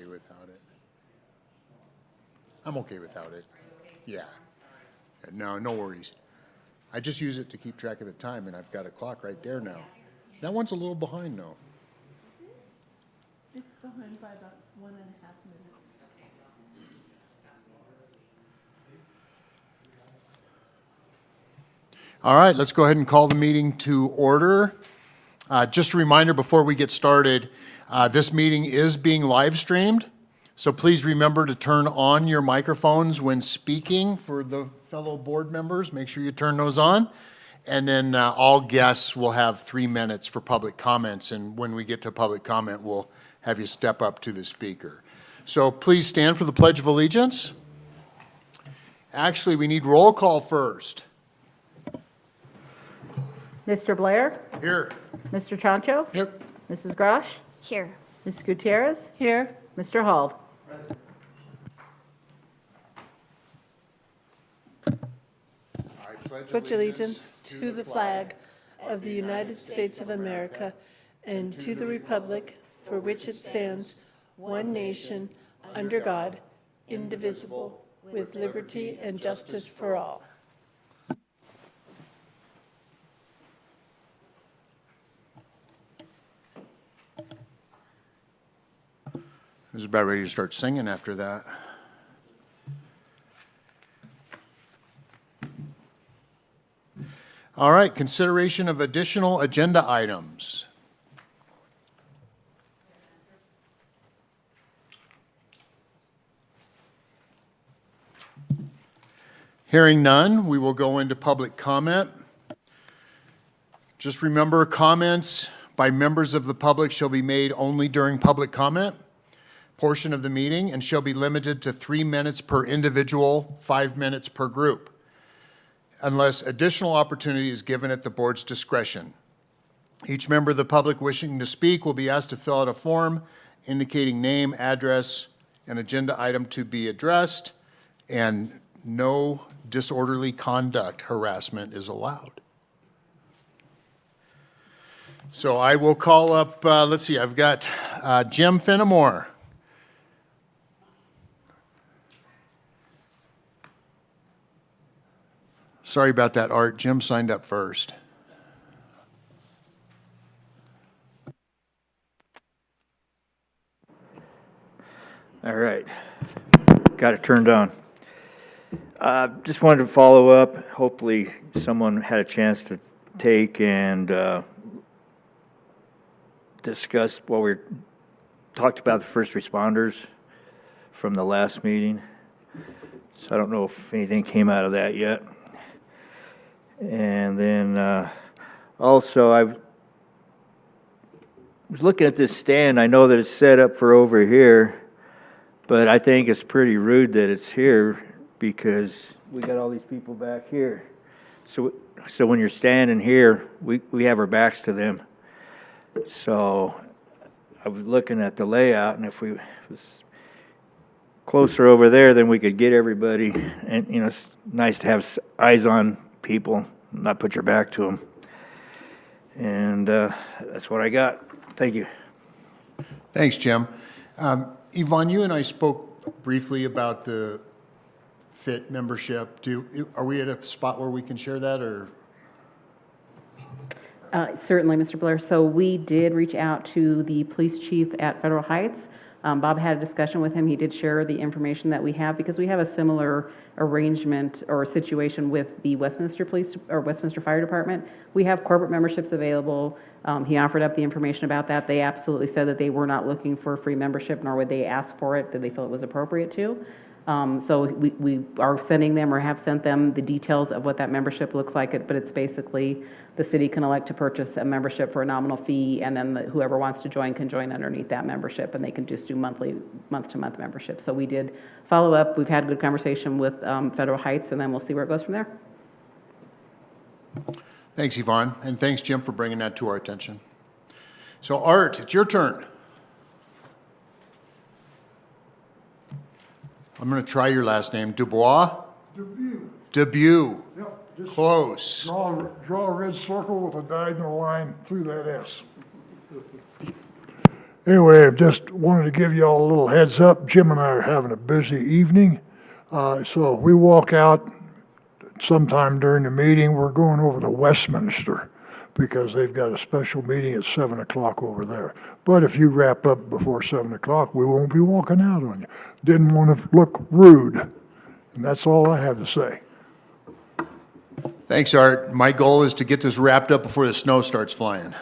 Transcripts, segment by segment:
without it. I'm okay without it. Yeah. No, no worries. I just use it to keep track of the time, and I've got a clock right there now. That one's a little behind, though. It's behind by about 1.5 minutes. All right, let's go ahead and call the meeting to order. Just a reminder before we get started, this meeting is being live streamed, so please remember to turn on your microphones when speaking for the fellow board members. Make sure you turn those on. And then all guests will have 3 minutes for public comments, and when we get to public comment, we'll have you step up to the speaker. So please stand for the Pledge of Allegiance. Actually, we need roll call first. Mr. Blair? Here. Mr. Chancho? Here. Mrs. Grosh? Here. Ms. Gutierrez? Here. Mr. Hald? Pledge allegiance to the flag of the United States of America and to the republic for which it stands, one nation, under God, indivisible, with liberty and justice for all. I was about ready to start singing after that. All right, consideration of additional agenda items. Hearing none, we will go into public comment. Just remember, comments by members of the public shall be made only during public comment portion of the meeting and shall be limited to 3 minutes per individual, 5 minutes per group, unless additional opportunity is given at the board's discretion. Each member of the public wishing to speak will be asked to fill out a form indicating name, address, and agenda item to be addressed, and no disorderly conduct harassment is allowed. So I will call up, let's see, I've got Jim Fenimore. Sorry about that, Art. Jim signed up first. All right. Got it turned on. Just wanted to follow up. Hopefully someone had a chance to take and discuss what we talked about, the first responders from the last meeting. So I don't know if anything came out of that yet. And then also I was looking at this stand. I know that it's set up for over here, but I think it's pretty rude that it's here because we got all these people back here. So when you're standing here, we have our backs to them. So I was looking at the layout, and if we was closer over there, then we could get everybody. And, you know, it's nice to have eyes on people, not put your back to them. And that's what I got. Thank you. Thanks, Jim. Yvonne, you and I spoke briefly about the FIT membership. Are we at a spot where we can share that, or? Certainly, Mr. Blair. So we did reach out to the police chief at Federal Heights. Bob had a discussion with him. He did share the information that we have because we have a similar arrangement or situation with the Westminster Police or Westminster Fire Department. We have corporate memberships available. He offered up the information about that. They absolutely said that they were not looking for free membership, nor would they ask for it. Did they feel it was appropriate to? So we are sending them or have sent them the details of what that membership looks like, but it's basically the city can elect to purchase a membership for a nominal fee, and then whoever wants to join can join underneath that membership, and they can just do month-to-month membership. So we did follow up. We've had a good conversation with Federal Heights, and then we'll see where it goes from there. Thanks, Yvonne, and thanks, Jim, for bringing that to our attention. So, Art, it's your turn. I'm going to try your last name. Dubois? Debut. Debut. Yep. Just Close. draw a red circle with a diagonal line through that S. Anyway, I just wanted to give you all a little heads up. Jim and I are having a busy evening. So we walk out sometime during the meeting. We're going over to Westminster because they've got a special meeting at 7 o'clock over there. But if you wrap up before 7 o'clock, we won't be walking out on you. Didn't want to look rude. And that's all I have to say. Thanks, Art. My goal is to get this wrapped up before the snow starts flying.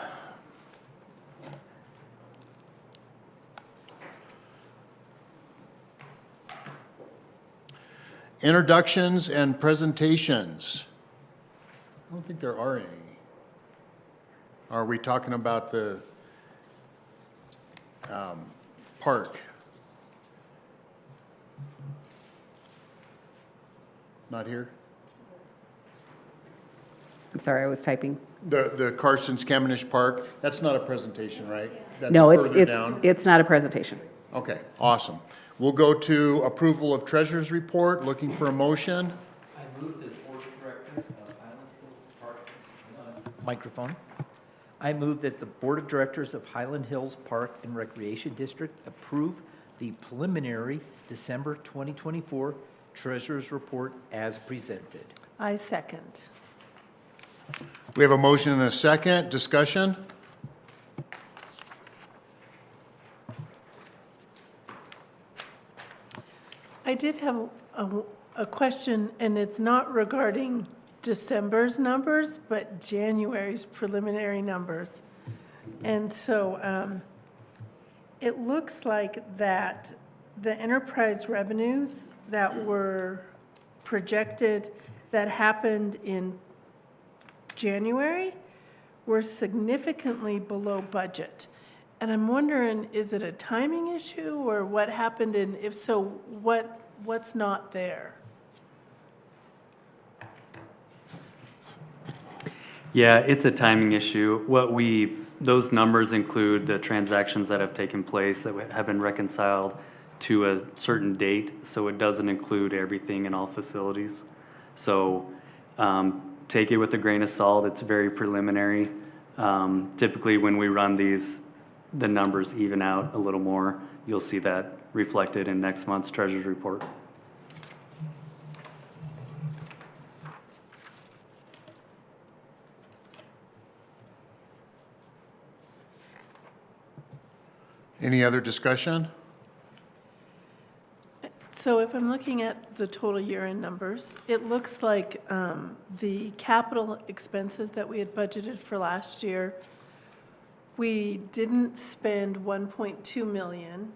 Introductions and presentations. I don't think there are any. Are we talking about the park? Not here? I'm sorry, I was typing. The Carson Scammonish Park, that's not a presentation, right? That's No, further down? it's not a presentation. Okay, awesome. We'll go to approval of treasurer's report, looking for a motion. I move that the Board of Directors of Highland Hills Park, microphone. I move that the Board of Directors of Highland Hills Park and Recreation District approve the preliminary December 2024 Treasurer's Report as presented. I second. We have a motion and a second. Discussion? I did have a question, and it's not regarding December's numbers, but January's preliminary numbers. And so it looks like that the enterprise revenues that were projected that happened in January were significantly below budget. And I'm wondering, is it a timing issue or what happened, and if so, what's not there? Yeah, it's a timing issue. Those numbers include the transactions that have taken place that have been reconciled to a certain date, so it doesn't include everything in all facilities. So take it with a grain of salt. It's very preliminary. Typically when we run these, the numbers even out a little more. You'll see that reflected in next month's treasurer's report. Any other discussion? So if I'm looking at the total year-end numbers, it looks like the capital expenses that we had budgeted for last year, we didn't spend 1.2 million.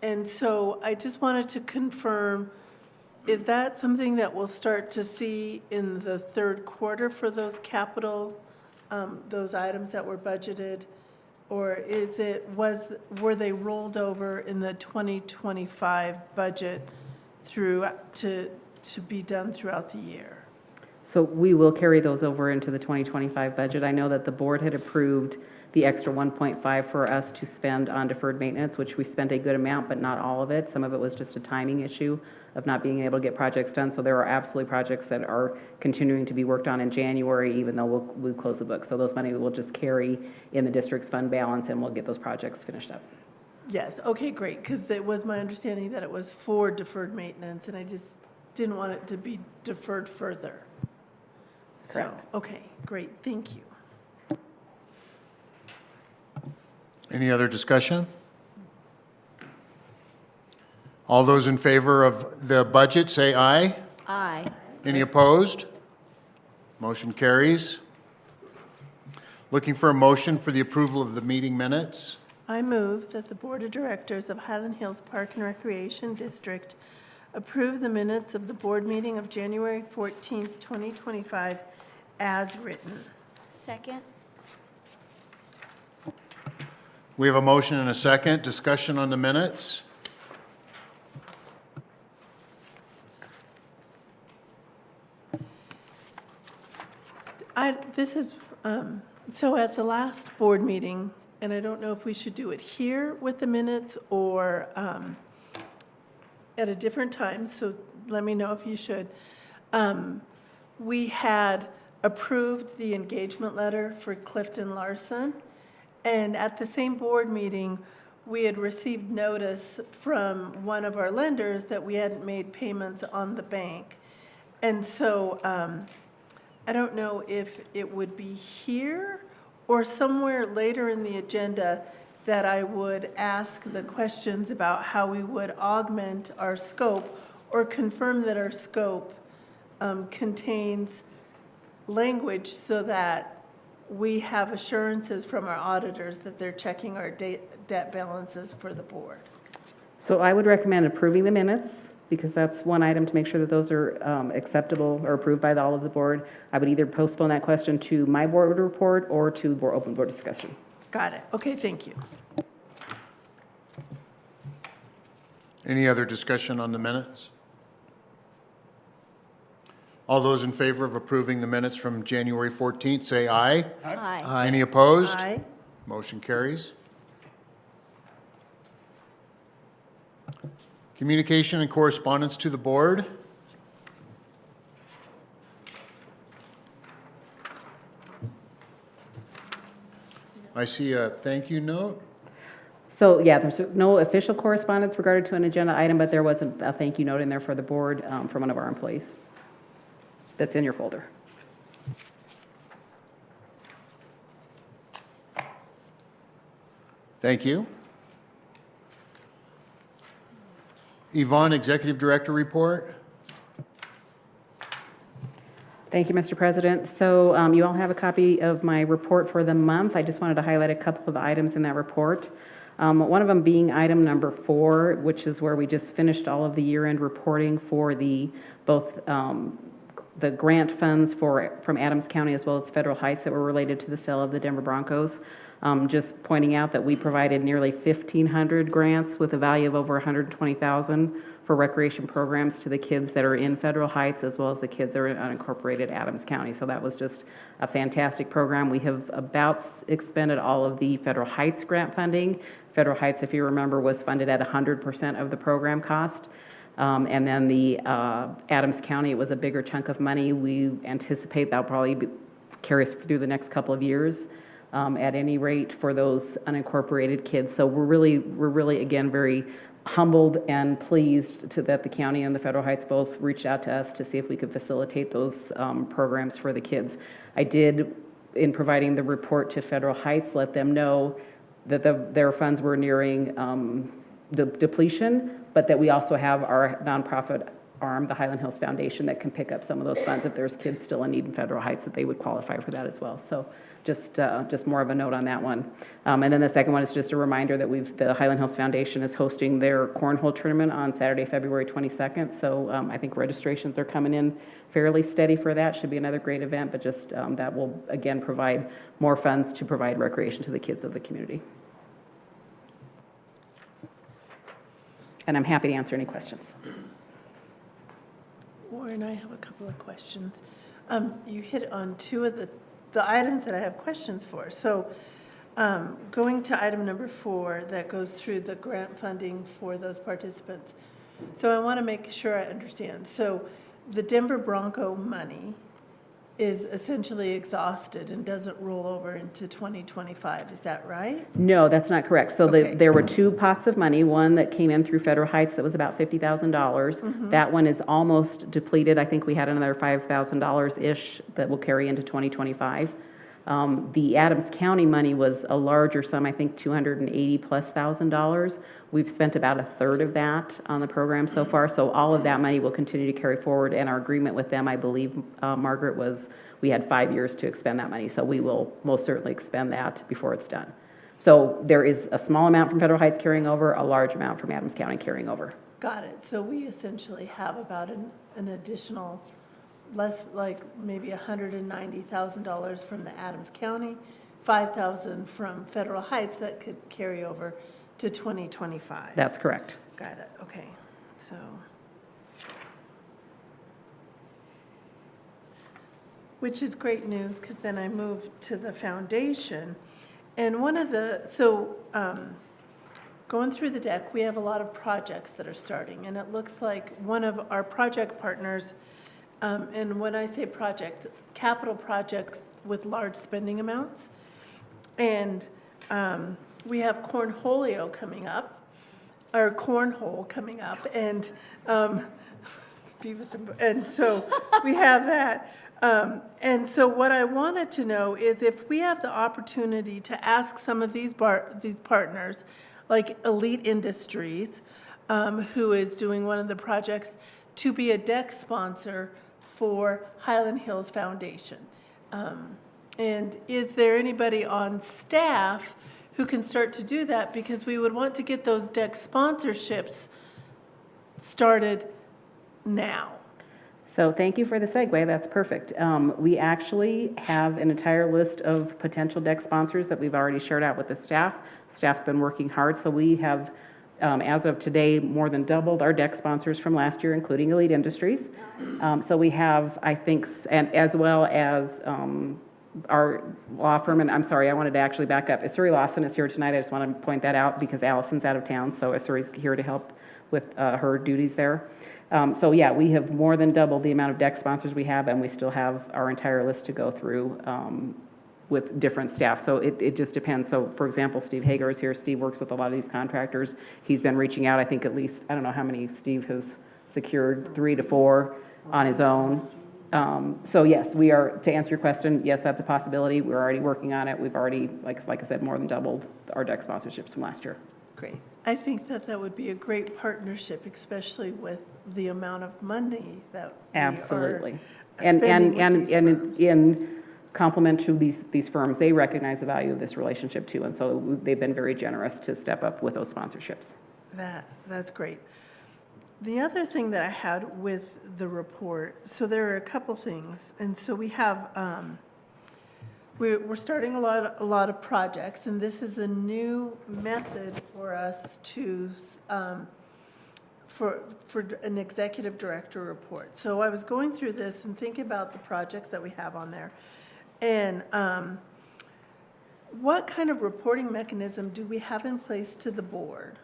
And so I just wanted to confirm, is that something that we'll start to see in the third quarter for those capital, those items that were budgeted? Or were they rolled over in the 2025 budget to be done throughout the year? So we will carry those over into the 2025 budget. I know that the board had approved the extra 1.5 for us to spend on deferred maintenance, which we spent a good amount, but not all of it. Some of it was just a timing issue of not being able to get projects done. So there are absolutely projects that are continuing to be worked on in January, even though we'll close the book. So those money will just carry in the district's fund balance, and we'll get those projects finished up. Yes, okay, great, because it was my understanding that it was for deferred maintenance, and I just didn't want it to be deferred further. Correct. So, okay, great, thank you. Any other discussion? All those in favor of the budget, say aye. Aye. Any opposed? Motion carries. Looking for a motion for the approval of the meeting minutes. I move that the Board of Directors of Highland Hills Park and Recreation District approve the minutes of the board meeting of January 14th, 2025 as written. Second? We have a motion and a second. Discussion on the minutes. So at the last board meeting, and I don't know if we should do it here with the minutes or at a different time, so let me know if you should. We had approved the engagement letter for Clifton Larson, and at the same board meeting, we had received notice from one of our lenders that we hadn't made payments on the bank. And so I don't know if it would be here or somewhere later in the agenda that I would ask the questions about how we would augment our scope or confirm that our scope contains language so that we have assurances from our auditors that they're checking our debt balances for the board. So I would recommend approving the minutes, because that's one item to make sure that those are acceptable or approved by all of the board. I would either postpone that question to my board report or to open board discussion. Got it. Okay, thank you. Any other discussion on the minutes? All those in favor of approving the minutes from January 14th, say aye. Aye. Any opposed? Aye. Motion carries. Communication and correspondence to the board. I see a thank you note. So, yeah, there's no official correspondence regarding to an agenda item, but there was a thank you note in there for the board from one of our employees. That's in your folder. Thank you. Yvonne, Executive Director report. Thank you, Mr. President. So you all have a copy of my report for the month. I just wanted to highlight a couple of items in that report. One of them being item number 4, which is where we just finished all of the year-end reporting for both the grant funds from Adams County as well as Federal Heights that were related to the sale of the Denver Broncos. Just pointing out that we provided nearly 1,500 grants with a value of over $120,000 for recreation programs to the kids that are in Federal Heights as well as the kids that are in unincorporated Adams County. So that was just a fantastic program. We have about expended all of the Federal Heights grant funding. Federal Heights, if you remember, was funded at 100% of the program cost. And then the Adams County, it was a bigger chunk of money. We anticipate that'll probably carry us through the next couple of years. At any rate for those unincorporated kids. So we're really again very humbled and pleased that the county and the Federal Heights both reached out to us to see if we could facilitate those programs for the kids. I did, in providing the report to Federal Heights, let them know that their funds were nearing depletion, but that we also have our nonprofit arm, the Hyland Hills Foundation, that can pick up some of those funds if there's kids still in need in Federal Heights, that they would qualify for that as well. So just more of a note on that one. And then the second one is just a reminder that the Hyland Hills Foundation is hosting their cornhole tournament on Saturday, February 22nd. So I think registrations are coming in fairly steady for that. Should be another great event, but just that will again provide more funds to provide recreation to the kids of the community. And I'm happy to answer any questions. Warren, I have a couple of questions. You hit on two of the items that I have questions for. So going to item number 4 that goes through the grant funding for those participants. So I want to make sure I understand. So the Denver Bronco money is essentially exhausted and doesn't roll over into 2025. Is that right? No, that's not correct. So Okay. there were 2 pots of money, one that came in through Federal Heights that was about $50,000. That one is almost depleted. I think we had another $5,000-ish that will carry into 2025. The Adams County money was a larger sum, I think $280,000+. We've spent about a third of that on the program so far, so all of that money will continue to carry forward, and our agreement with them, I believe, Margaret, was we had 5 years to expend that money, so we will most certainly expend that before it's done. So there is a small amount from Federal Heights carrying over, a large amount from Adams County carrying over. Got it. So we essentially have about an additional less, like maybe $190,000 from the Adams County, $5,000 from Federal Heights that could carry over to 2025. That's correct. Got it. Okay. So, which is great news because then I moved to the foundation. And one of going through the deck, we have a lot of projects that are starting, and it looks like one of our project partners, and when I say project, capital projects with large spending amounts. And we have cornholio coming up, or cornhole coming up, and and so we have that. And so what I wanted to know is if we have the opportunity to ask some of these partners, like Elite Industries, who is doing one of the projects, to be a deck sponsor for Highland Hills Foundation. And is there anybody on staff who can start to do that? Because we would want to get those deck sponsorships started now. So thank you for the segue, that's perfect. We actually have an entire list of potential deck sponsors that we've already shared out with the staff. Staff's been working hard, so we have, as of today, more than doubled our deck sponsors from last year, including Elite Industries. So we have, I think, and as well as our law firm, and I'm sorry, I wanted to actually back up. Isuri Lawson is here tonight. I just want to point that out because Allison's out of town, so Isuri's here to help with her duties there. So yeah, we have more than doubled the amount of deck sponsors we have, and we still have our entire list to go through with different staff. So it just depends. So for example, Steve Hager is here. Steve works with a lot of these contractors. He's been reaching out. I think at least, I don't know how many Steve has secured, 3 to 4 on his own. So yes, we are, to answer your question, yes, that's a possibility. We're already working on it. We've already, like I said, more than doubled our deck sponsorships from last year. Great. I think that would be a great partnership, especially with the amount of money that we Absolutely. are And spending with these firms. in compliment to these firms, they recognize the value of this relationship too, and so they've been very generous to step up with those sponsorships. That's great. The other thing that I had with the report, so there are a couple things, and so we have, we're starting a lot of projects, and this is a new method for us to, for an executive director report. So I was going through this and thinking about the projects that we have on there, and what kind of reporting mechanism do we have in place to the board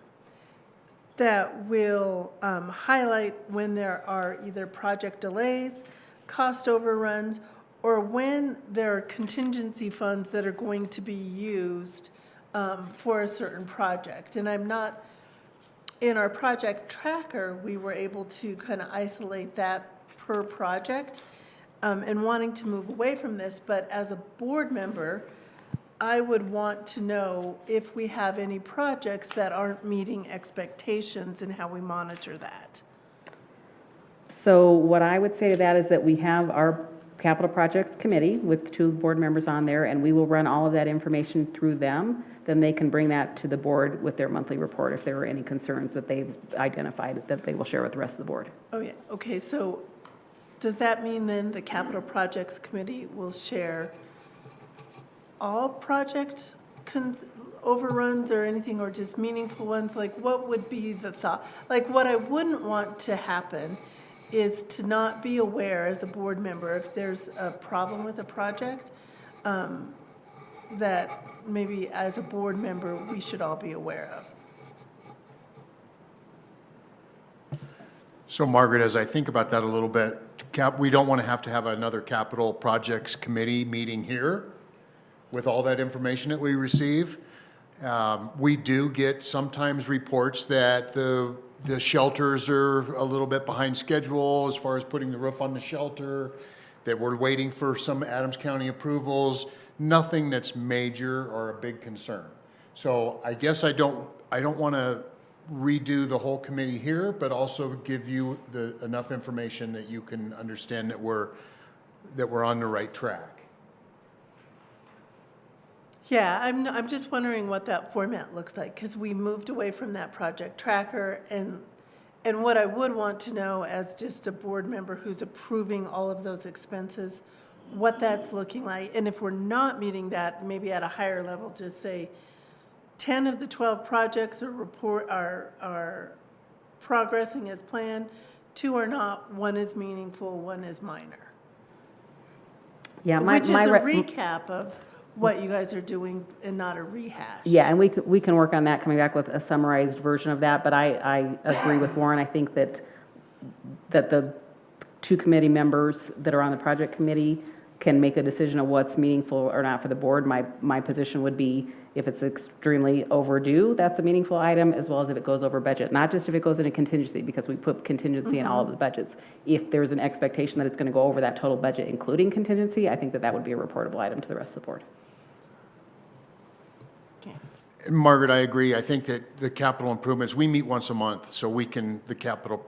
that will highlight when there are either project delays, cost overruns, or when there are contingency funds that are going to be used for a certain project? And I'm not, in our project tracker, we were able to kind of isolate that per project and wanting to move away from this, but as a board member, I would want to know if we have any projects that aren't meeting expectations and how we monitor that. So what I would say to that is that we have our capital projects committee with 2 board members on there, and we will run all of that information through them. Then they can bring that to the board with their monthly report if there are any concerns that they've identified that they will share with the rest of the board. Oh, yeah, okay, so does that mean then the capital projects committee will share all project overruns or anything, or just meaningful ones? Like, what would be the thought? Like, what I wouldn't want to happen is to not be aware as a board member if there's a problem with a project, that maybe as a board member we should all be aware of. So Margaret, as I think about that a little bit, we don't want to have another capital projects committee meeting here with all that information that we receive. We do get sometimes reports that the shelters are a little bit behind schedule as far as putting the roof on the shelter, that we're waiting for some Adams County approvals, nothing that's major or a big concern. So I guess I don't want to redo the whole committee here, but also give you enough information that you can understand that we're on the right track. Yeah, I'm just wondering what that format looks like, because we moved away from that project tracker, and what I would want to know as just a board member who's approving all of those expenses, what that's looking like. And if we're not meeting that, maybe at a higher level, just say 10 of the 12 projects are progressing as planned, 2 are not, 1 is meaningful, 1 is minor. Yeah, Which is a recap of what you guys are doing and not a rehash. Yeah, and we can work on that, coming back with a summarized version of that, but I agree with Warren. I think that the 2 committee members that are on the project committee can make a decision of what's meaningful or not for the board. My position would be If it's extremely overdue, that's a meaningful item, as well as if it goes over budget, not just if it goes into contingency, because we put contingency in all of the budgets. If there's an expectation that it's going to go over that total budget, including contingency, I think that that would be a reportable item to the rest of the board. Margaret, I agree. I think that the capital improvements, we meet once a month, so we can, the capital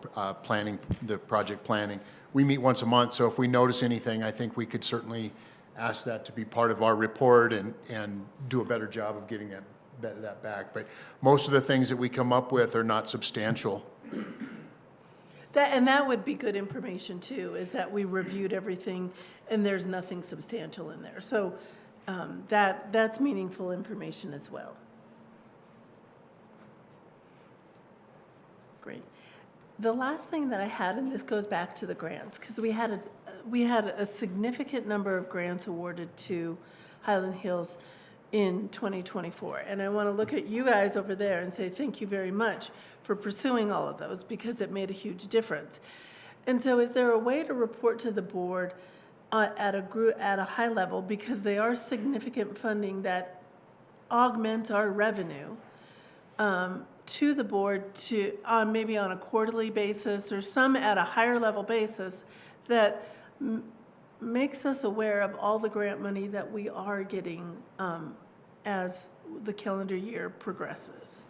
planning, the project planning, we meet once a month, so if we notice anything, I think we could certainly ask that to be part of our report and do a better job of getting that back. But most of the things that we come up with are not substantial. That would be good information too, is that we reviewed everything and there's nothing substantial in there. So that's meaningful information as well. Great. The last thing that I had, and this goes back to the grants, because we had a significant number of grants awarded to Highland Hills in 2024. And I want to look at you guys over there and say thank you very much for pursuing all of those, because it made a huge difference. And so is there a way to report to the board at a high level, because they are significant funding that augments our revenue, to the board to maybe on a quarterly basis or some at a higher level basis that makes us aware of all the grant money that we are getting as the calendar year progresses?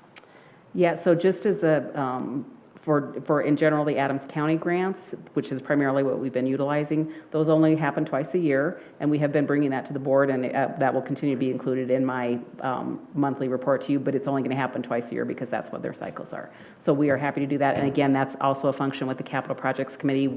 Yeah, so just as a, for in general, the Adams County grants, which is primarily what we've been utilizing, those only happen twice a year, and we have been bringing that to the board, and that will continue to be included in my monthly report to you, but it's only going to happen twice a year because that's what their cycles are. So we are happy to do that, and again, that's also a function with the Capital Projects Committee.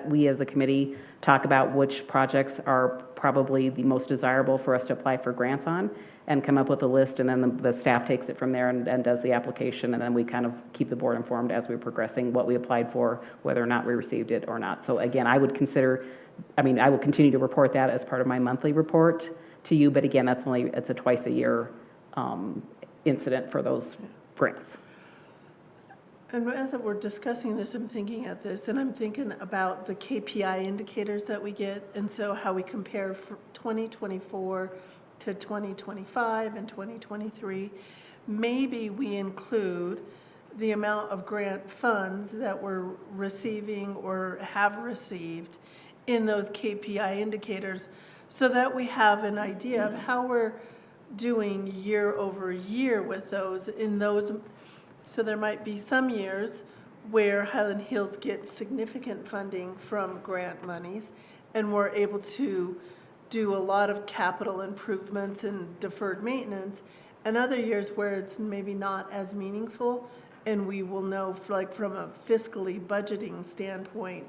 We as a committee talk about which projects are probably the most desirable for us to apply for grants on, and come up with a list, and then the staff takes it from there and does the application, and then we kind of keep the board informed as we're progressing what we applied for, whether or not we received it or not. So again, I will continue to report that as part of my monthly report to you, but again, it's a twice a year incident for those grants. And as we're discussing this, I'm thinking at this, and I'm thinking about the KPI indicators that we get, and so how we compare for 2024 to 2025 and 2023. Maybe we include the amount of grant funds that we're receiving or have received in those KPI indicators, so that we have an idea of how we're doing year over year with those in those. So there might be some years where Highland Hills gets significant funding from grant monies, and we're able to do a lot of capital improvements and deferred maintenance, and other years where it's maybe not as meaningful, and we will know, like from a fiscally budgeting standpoint,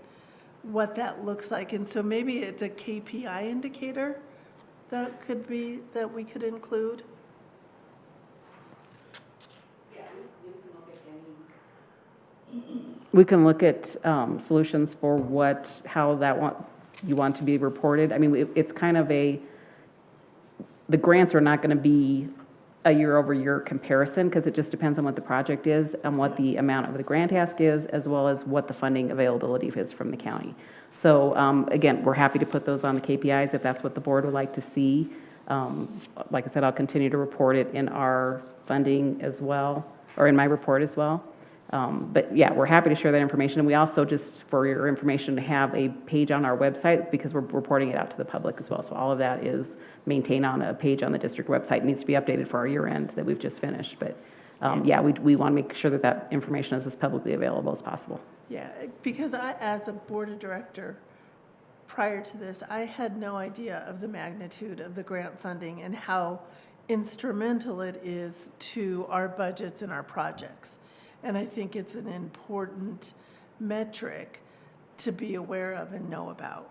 what that looks like. And so maybe it's a KPI indicator that we could include. We can look at solutions for how you want to be reported. I mean, it's kind of the grants are not going to be a year-over-year comparison, because it just depends on what the project is and what the amount of the grant ask is, as well as what the funding availability is from the county. So again, we're happy to put those on the KPIs if that's what the board would like to see. Like I said, I'll continue to report it in our funding as well, or in my report as well. But yeah, we're happy to share that information. And we also, just for your information, have a page on our website, because we're reporting it out to the public as well. So all of that is maintained on a page on the district website. It needs to be updated for our year end that we've just finished. But yeah, we want to make sure that information is as publicly available as possible. Yeah, because as a board of director, prior to this, I had no idea of the magnitude of the grant funding and how instrumental it is to our budgets and our projects. And I think it's an important metric to be aware of and know about.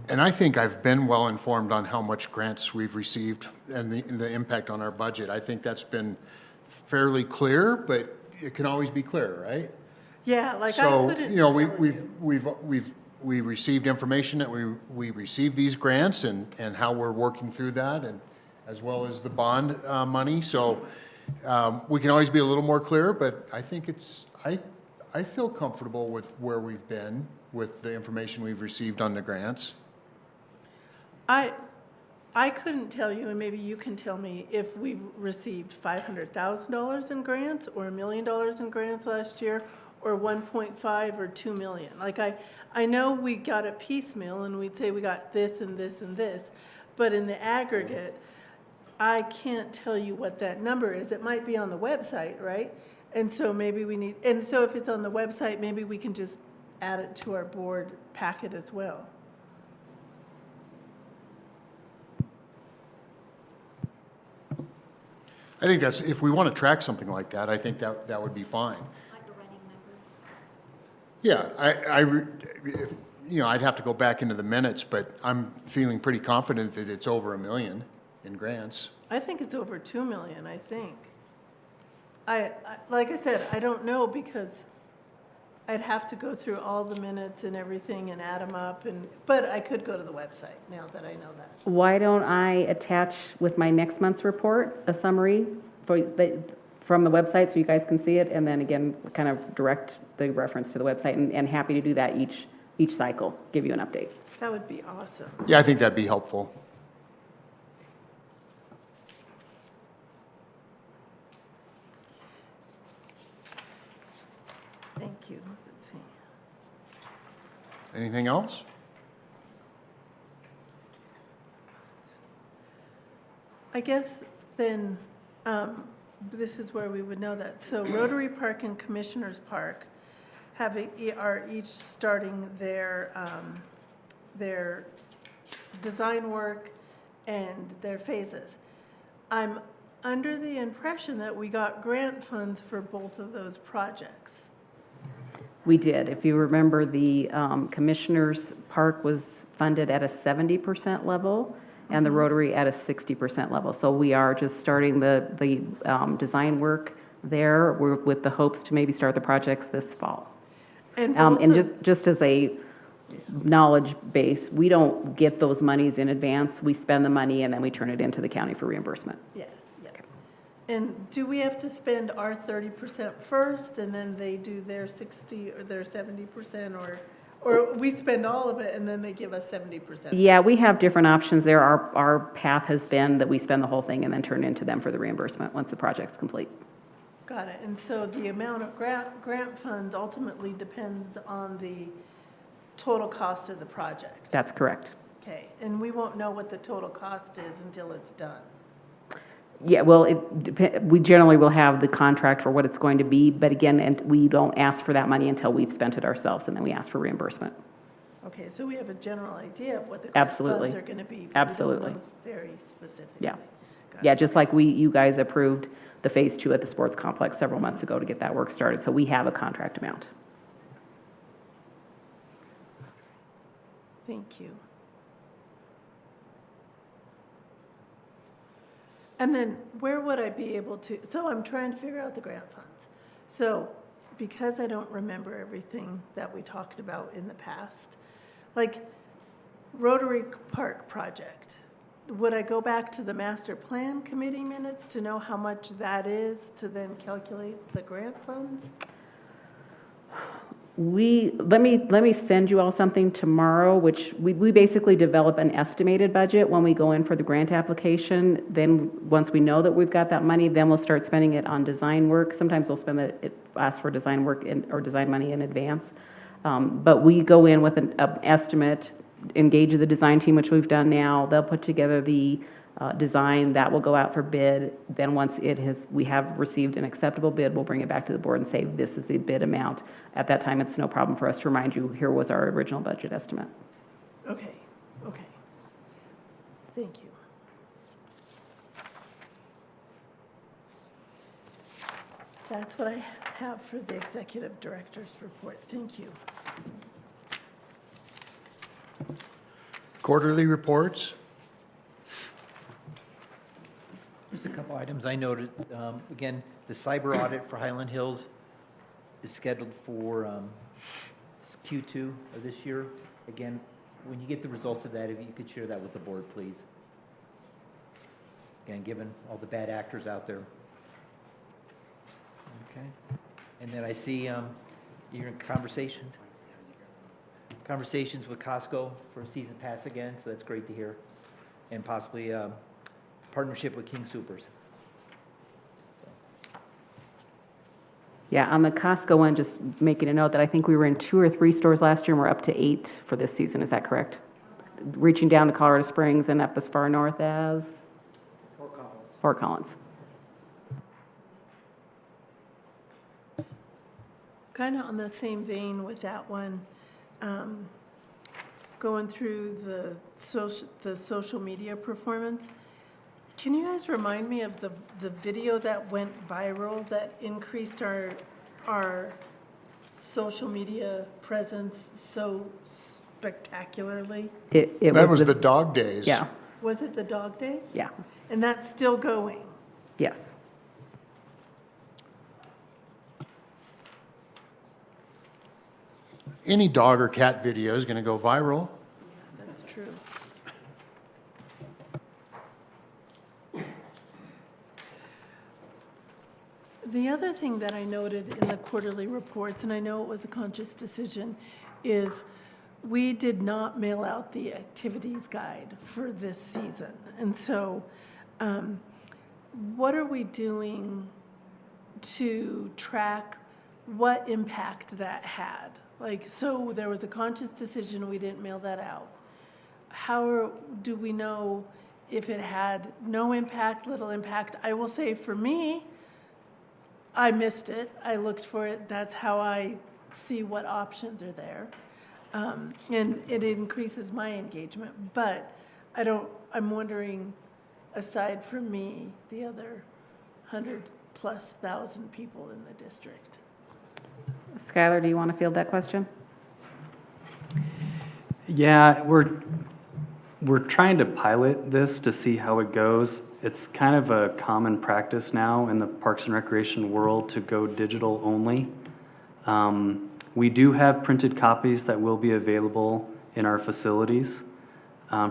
And I think I've been well informed on how much grants we've received and the impact on our budget. I think that's been fairly clear, but it can always be clearer, right? Yeah, like I So, couldn't. you know, we received information that we received these grants and how we're working through that, and as well as the bond money. So we can always be a little more clear, but I think I feel comfortable with where we've been with the information we've received on the grants. I couldn't tell you, and maybe you can tell me, if we received $500,000 in grants or $1 million in grants last year, or 1.5 or 2 million. Like I know we got it piecemeal and we'd say we got this and this and this, but in the aggregate, I can't tell you what that number is. It might be on the website, right? And so maybe we need, and so if it's on the website, maybe we can just add it to our board packet as well. I think that's, if we want to track something like that, I think that would be fine. Like a running number? Yeah, you know, I'd have to go back into the minutes, but I'm feeling pretty confident that it's over $1 million in grants. I think it's over 2 million, I think. Like I said, I don't know because I'd have to go through all the minutes and everything and add them up, but I could go to the website now that I know that. Why don't I attach with my next month's report, a summary from the website so you guys can see it, and then again, kind of direct the reference to the website, and happy to do that each cycle, give you an update. That would be awesome. Yeah, I think that'd be helpful. Thank you. Let's see. Anything else? I guess then, this is where we would know that. So Rotary Park and Commissioners Park are each starting their design work and their phases. I'm under the impression that we got grant funds for both of those projects. We did. If you remember, the Commissioners Park was funded at a 70% level, and the Rotary at a 60% level. So we are just starting the design work there. We're with the hopes to maybe start the projects this fall. And Just as a knowledge base, we don't get those monies in advance. We spend the money and then we turn it into the county for reimbursement. Yeah. And do we have to spend our 30% first and then they do their 60 or their 70%, or we spend all of it and then they give us 70%? Yeah, we have different options there. Our path has been that we spend the whole thing and then turn it into them for the reimbursement once the project's complete. Got it. And so the amount of grant funds ultimately depends on the total cost of the project? That's correct. Okay, and we won't know what the total cost is until it's done? Yeah, well, we generally will have the contract for what it's going to be, but again, and we don't ask for that money until we've spent it ourselves, and then we ask for reimbursement. Okay, so we have a general idea of what the Absolutely. funds are going to be. Absolutely. We don't know very specifically. Yeah. Got it. Yeah, just like you guys approved the Phase 2 at the sports complex several months ago to get that work started, so we have a contract amount. Thank you. And then where would I be able to, so I'm trying to figure out the grant funds. So because I don't remember everything that we talked about in the past, like Rotary Park project, would I go back to the master plan committee minutes to know how much that is to then calculate the grant funds? Let me send you all something tomorrow, which we basically develop an estimated budget when we go in for the grant application. Then, once we know that we've got that money, then we'll start spending it on design work. Sometimes we'll ask for design work or design money in advance. But we go in with an estimate, engage the design team, which we've done now. They'll put together the design that will go out for bid. Then once we have received an acceptable bid, we'll bring it back to the board and say, this is the bid amount. At that time, it's no problem for us to remind you, here was our original budget estimate. Okay. Thank you. That's what I have for the executive director's report. Thank you. Quarterly reports? Just a couple items I noted. Again, the cyber audit for Highland Hills is scheduled for Q2 of this year. Again, when you get the results of that, if you could share that with the board, please. Again, given all the bad actors out there. Okay. And then I see you're in conversations with Costco for a season pass again, so that's great to hear. and possibly a partnership with King Soopers. So, Yeah, on the Costco one, just making a note that I think we were in 2 or 3 stores last year, and we're up to 8 for this season. Is that correct? Reaching down to Colorado Springs and up as far north as? Fort Collins. Kind of on the same vein with that one, going through the social media performance. Can you guys remind me of the video that went viral that increased our social media presence so spectacularly? It That was the the dog days. Yeah, Was it the dog days? yeah, And that's still going? yes. Any dog or cat video is going to go viral. That's true. The other thing that I noted in the quarterly reports, and I know it was a conscious decision, is we did not mail out the activities guide for this season. And so, what are we doing to track what impact that had? Like, so there was a conscious decision, we didn't mail that out. Do we know if it had no impact, little impact? I will say for me, I missed it. I looked for it. That's how I see what options are there. And it increases my engagement. But I'm wondering, aside from me, the other 100,000+ people in the district. Skylar, do you want to field that question? Yeah, we're trying to pilot this to see how it goes. It's kind of a common practice now in the Parks and Recreation world to go digital only. We do have printed copies that will be available in our facilities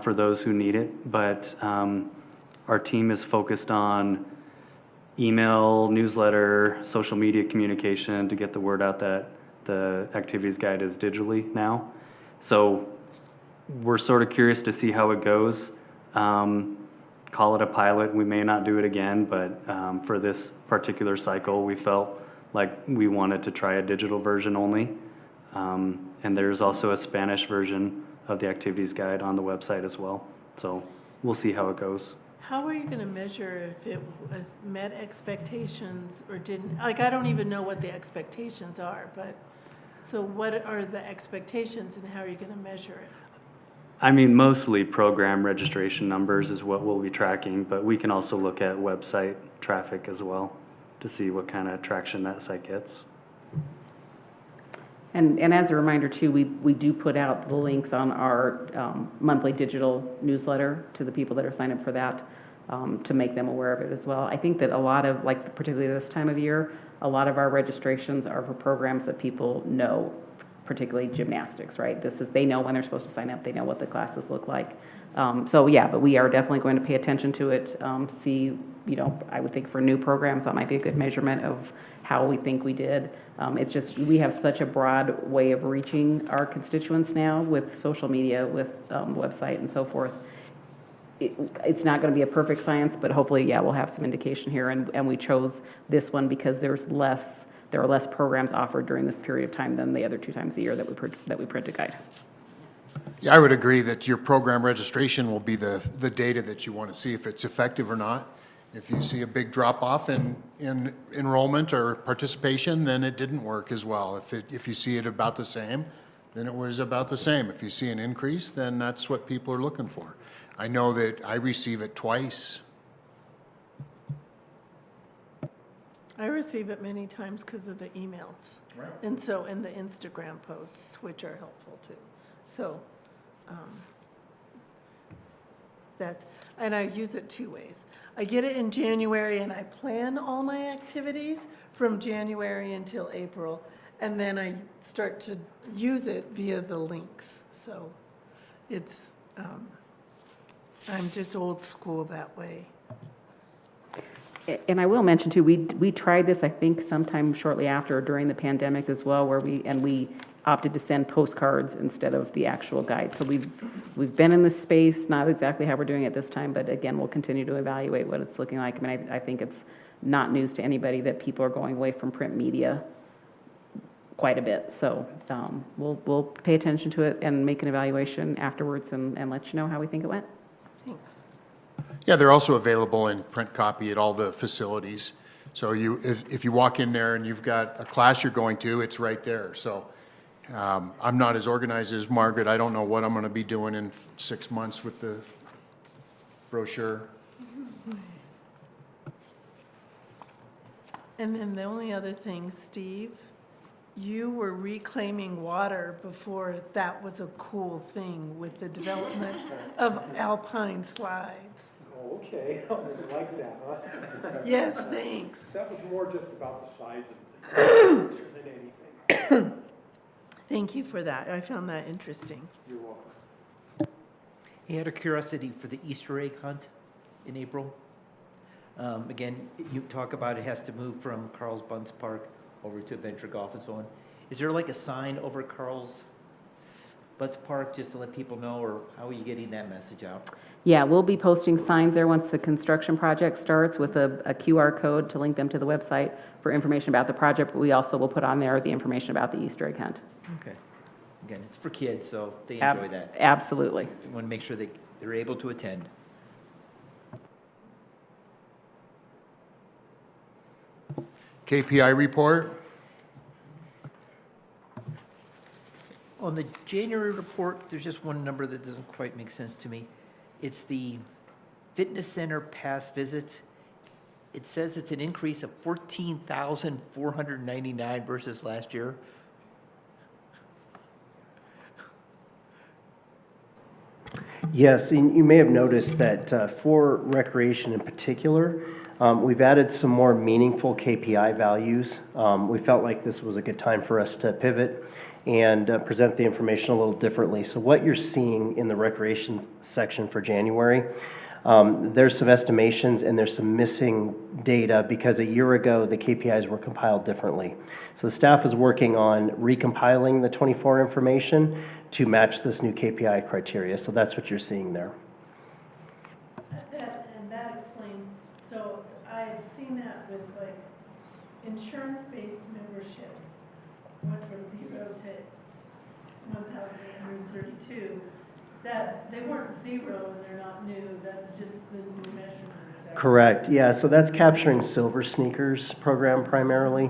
for those who need it, but our team is focused on email, newsletter, social media communication to get the word out that the activities guide is digitally now. So we're sort of curious to see how it goes. Call it a pilot. We may not do it again, but for this particular cycle, we felt like we wanted to try a digital version only. And there's also a Spanish version of the activities guide on the website as well. So we'll see how it goes. How are you going to measure if it was met expectations or didn't? Like, I don't even know what the expectations are, but so what are the expectations and how are you going to measure it? I mean, mostly program registration numbers is what we'll be tracking, but we can also look at website traffic as well to see what kind of traction that site gets. And as a reminder too, we do put out the links on our monthly digital newsletter to the people that are signed up for that, to make them aware of it as well. I think that a lot of, like particularly this time of year, a lot of our registrations are for programs that people know, particularly gymnastics, right? They know when they're supposed to sign up, they know what the classes look like. So yeah, but we are definitely going to pay attention to it, see, I would think for new programs, that might be a good measurement of how we think we did. It's just, we have such a broad way of reaching our constituents now with social media, with website and so forth. It's not going to be a perfect science, but hopefully, yeah, we'll have some indication here. And we chose this one because there are less programs offered during this period of time than the other 2 times a year that we print a guide. Yeah, I would agree that your program registration will be the data that you want to see if it's effective or not. If you see a big drop-off in enrollment or participation, then it didn't work as well. If you see it about the same, then it was about the same. If you see an increase, then that's what people are looking for. I know that I receive it twice. I receive it many times because of the emails. Right. And the Instagram posts, which are helpful too. So, and I use it 2 ways. I get it in January and I plan all my activities from January until April. And then I start to use it via the links. So it's, I'm just old school that way. And I will mention too, we tried this, I think, sometime shortly after during the pandemic as well, where we opted to send postcards instead of the actual guide. So we've been in this space, not exactly how we're doing it this time, but again, we'll continue to evaluate what it's looking like. I mean, I think it's not news to anybody that people are going away from print media quite a bit. So we'll pay attention to it and make an evaluation afterwards and let you know how we think it went. Thanks. Yeah, they're also available in print copy at all the facilities. So if you walk in there and you've got a class you're going to, it's right there. So I'm not as organized as Margaret. I don't know what I'm going to be doing in 6 months with the brochure. And then the only other thing, Steve, you were reclaiming water before that was a cool thing with the development of alpine slides. Okay, I wasn't like that, huh? Yes, thanks. That was more just about the size of the picture than anything. Thank you for that. I found that interesting. You're welcome. He had a curiosity for the Easter egg hunt in April. Again, you talk about it has to move from Carl's Bunce Park over to Adventure Golf and so on. Is there like a sign over Carl's Bunce Park just to let people know, or how are you getting that message out? Yeah, we'll be posting signs there once the construction project starts with a QR code to link them to the website for information about the project. But we also will put on there the information about the Easter egg hunt. Okay. Again, it's for kids, so they enjoy that. Absolutely. We want to make sure they're able to attend. KPI report. On the January report, there's just one number that doesn't quite make sense to me. It's the fitness center past visits. It says it's an increase of 14,499 versus last year. Yes, and you may have noticed that for recreation in particular, we've added some more meaningful KPI values. We felt like this was a good time for us to pivot and present the information a little differently. So what you're seeing in the recreation section for January, there's some estimations and there's some missing data because a year ago the KPIs were compiled differently. So the staff is working on recompiling the 24 information to match this new KPI criteria. So that's what you're seeing there. And that explains, so I had seen that with like insurance-based memberships went from 0 to 1,832. That, they weren't 0 and they're not new, that's just the new measurement. Correct, yeah, so that's capturing Silver Sneakers program primarily.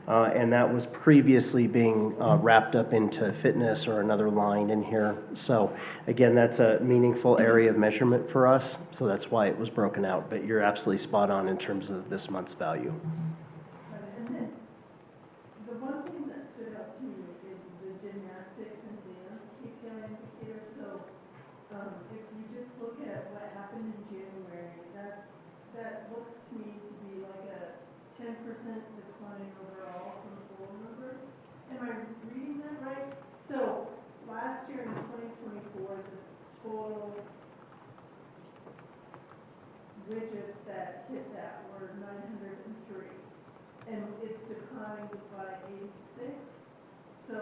And that was previously being wrapped up into fitness or another line in here. So again, that's a meaningful area of measurement for us. So that's why it was broken out. But you're absolutely spot on in terms of this month's value. And then, the one thing that stood out to me is the gymnastics and dance KPI indicator. So if you just look at what happened in January, that looks to me to be like a 10% decline overall from full numbers. Am I reading that right? So last year in 2024, the total widgets that hit that were 903, and it's declined by 86. So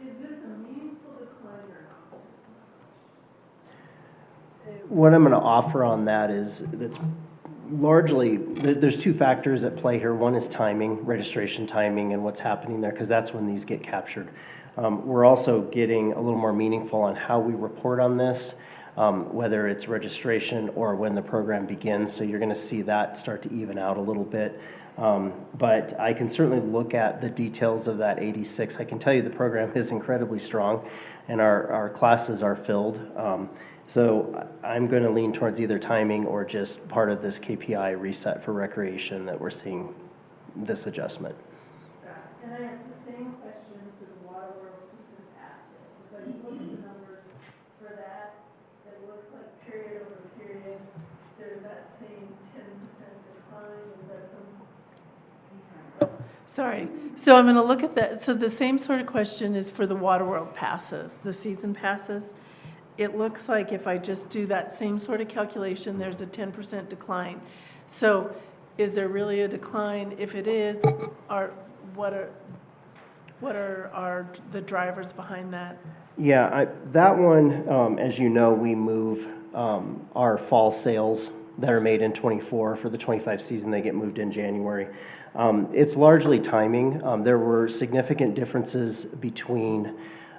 is this a meaningful decline or not? What I'm going to offer on that is that's largely, there's two factors at play here. One is timing, registration timing, and what's happening there, because that's when these get captured. We're also getting a little more meaningful on how we report on this, whether it's registration or when the program begins. So you're going to see that start to even out a little bit. But I can certainly look at the details of that 86. I can tell you the program is incredibly strong, and our classes are filled. So I'm going to lean towards either timing or just part of this KPI reset for recreation that we're seeing this adjustment. And I have the same question for the water world season passes. If I look at the numbers for that, it looks like period over period, there's that same 10% decline. Is that some? Sorry. So I'm going to look at that. So the same sort of question is for the water world passes, the season passes. It looks like if I just do that same sort of calculation, there's a 10% decline. So is there really a decline? If it is, what are... What are the drivers behind that? Yeah, that one, as you know, we move our fall sales that are made in '24 for the '25 season, they get moved in January. It's largely timing. There were significant differences between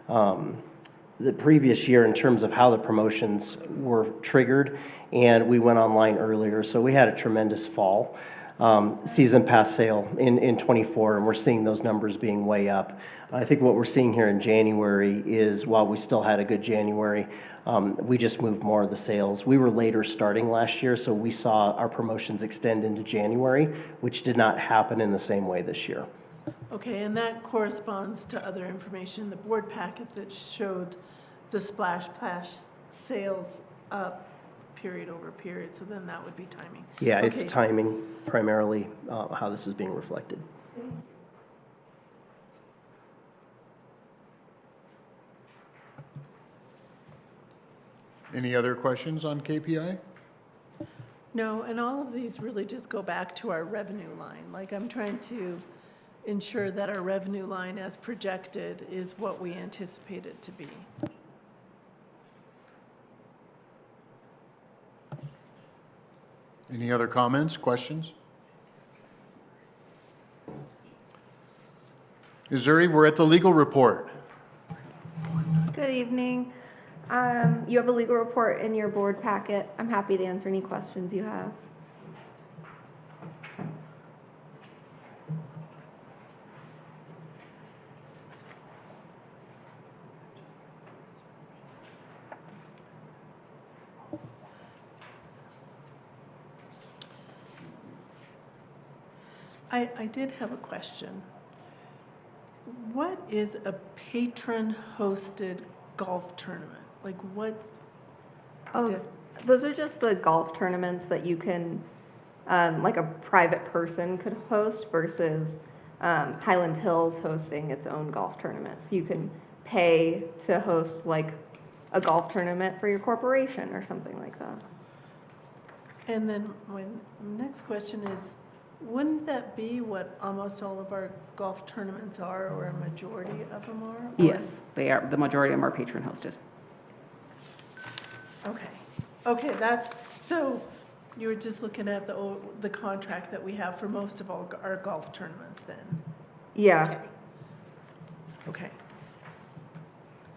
the previous year in terms of how the promotions were triggered, and we went online earlier, so we had a tremendous fall season pass sale in '24, and we're seeing those numbers being way up. I think what we're seeing here in January is, while we still had a good January, we just moved more of the sales. We were later starting last year, so we saw our promotions extend into January, which did not happen in the same way this year. Okay, and that corresponds to other information in the board packet that showed the Splash Splash sales up period over period, so then that would be timing. Yeah, Okay. it's timing primarily how this is being reflected. Any other questions on KPI? No, and all of these really just go back to our revenue line. Like, I'm trying to ensure that our revenue line as projected is what we anticipate it to be. Any other comments, questions? Missouri, we're at the legal report. Good evening. You have a legal report in your board packet. I'm happy to answer any questions you have. I did have a question. What is a patron-hosted golf tournament? Like, what? Oh, those are just the golf tournaments that you can, like a private person could host versus Hyland Hills hosting its own golf tournaments. You can pay to host like a golf tournament for your corporation or something like that. And then my next question is, wouldn't that be what almost all of our golf tournaments are, or a majority of them are? Or- Yes, they are. The majority of them are patron hosted. Okay, okay, so you were just looking at the contract that we have for most of all our golf tournaments then? Yeah. Okay.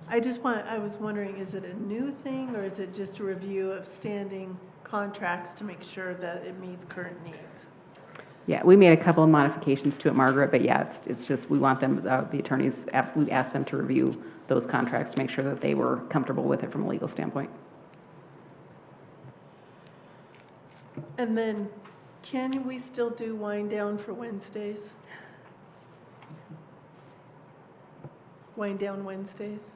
I was wondering, is it a new thing, or is it just a review of standing contracts to make sure that it meets current needs? Yeah, we made a couple of modifications to it, Margaret, but yeah, it's just, we want them, the attorneys, we asked them to review those contracts to make sure that they were comfortable with it from a legal standpoint. And then, can we still do wind down for Wednesdays? Wind down Wednesdays?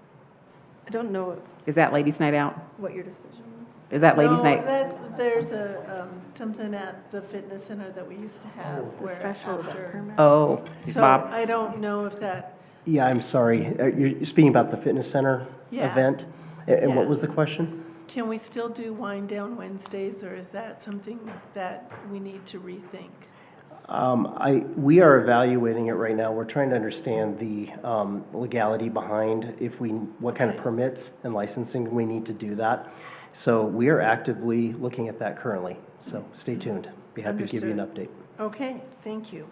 I don't know Is that ladies' night out? what your decision Is that ladies' No, night? there's something at the fitness center that we used to have was. where Special event after. permit. Oh, So Bob, I don't know if that, Yeah, I'm sorry. You're speaking about the fitness center Yeah. event? And what Yeah. was the question? can we still do wind down Wednesdays, or is that something that we need to rethink? We are evaluating it right now. We're trying to understand the legality behind what kind of Okay. permits and licensing we need to do that. So we are actively looking at that currently. So stay tuned. Be happy to give you an update. Okay, thank you.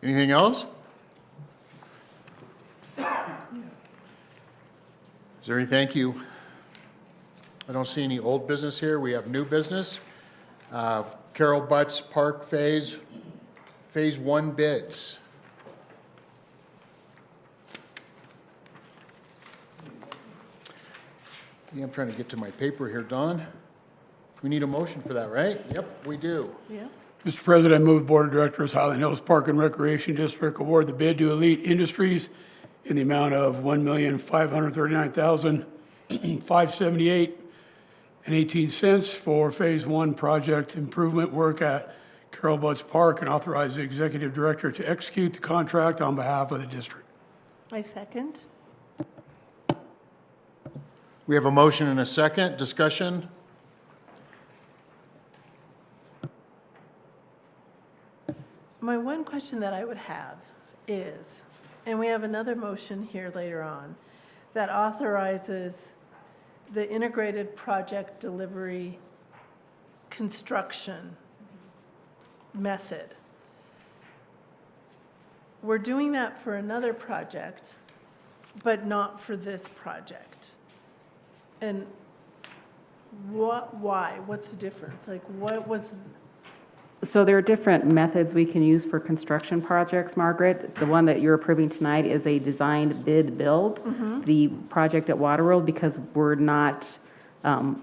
Anything else? Missouri, thank you. I don't see any old business here. We have new business. Carol Butts Park Phase 1 bids. Yeah, I'm trying to get to my paper here, Don. We need a motion for that, right? Yep, we do. Yeah, Mr. President, I move the Board of Directors, Highland Hills Park and Recreation District award the bid to Elite Industries in the amount of $1,539,578.18 for Phase 1 project improvement work at Carol Butts Park, and authorize the Executive Director to execute the contract on behalf of the district. I second. We have a motion and a second. Discussion? My one question that I would have is, and we have another motion here later on, that authorizes the integrated project delivery construction method. We're doing that for another project, but not for this project. And why? What's the difference? Like, what was, So there are different methods we can use for construction projects, Margaret. The one that you're approving tonight is a designed bid build. The project at Waterworld, because we're not,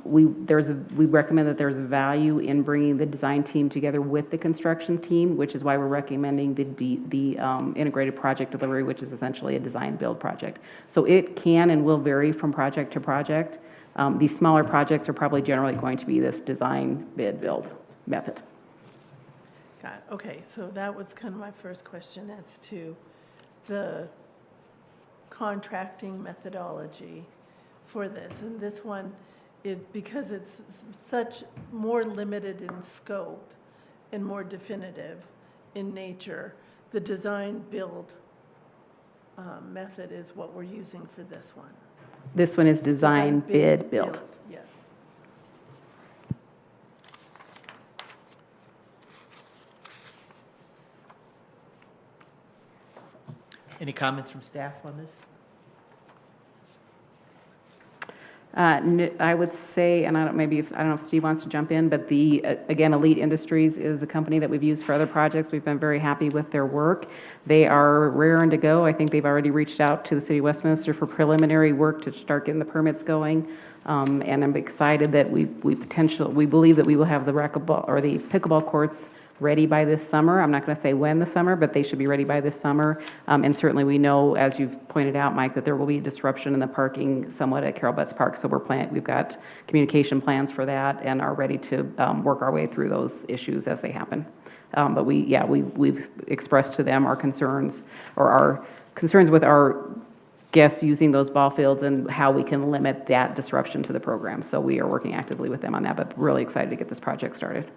we recommend that there's a value in bringing the design team together with the construction team, which is why we're recommending the integrated project delivery, which is essentially a design build project. So it can and will vary from project to project. These smaller projects are probably generally going to be this design bid build method. got it. Okay, so that was kind of my first question as to the contracting methodology for this. And this one is because it's such more limited in scope and more definitive in nature, the design build method is what we're using for this one. This one is design bid build. Yes. Any comments from staff on this? I would say, and I don't know if Steve wants to jump in, but again, Elite Industries is a company that we've used for other projects. We've been very happy with their work. They are raring to go. I think they've already reached out to the City of Westminster for preliminary work to start getting the permits going. And I'm excited that we believe that we will have the racquetball or the pickleball courts ready by this summer. I'm not going to say when the summer, but they should be ready by this summer. And certainly we know, as you've pointed out, Mike, that there will be a disruption in the parking somewhat at Carol Butts Park. So we've got communication plans for that and are ready to work our way through those issues as they happen. But we've expressed to them our concerns with our guests using those ball fields and how we can limit that disruption to the program. So we are working actively with them on that, but really excited to get this project started.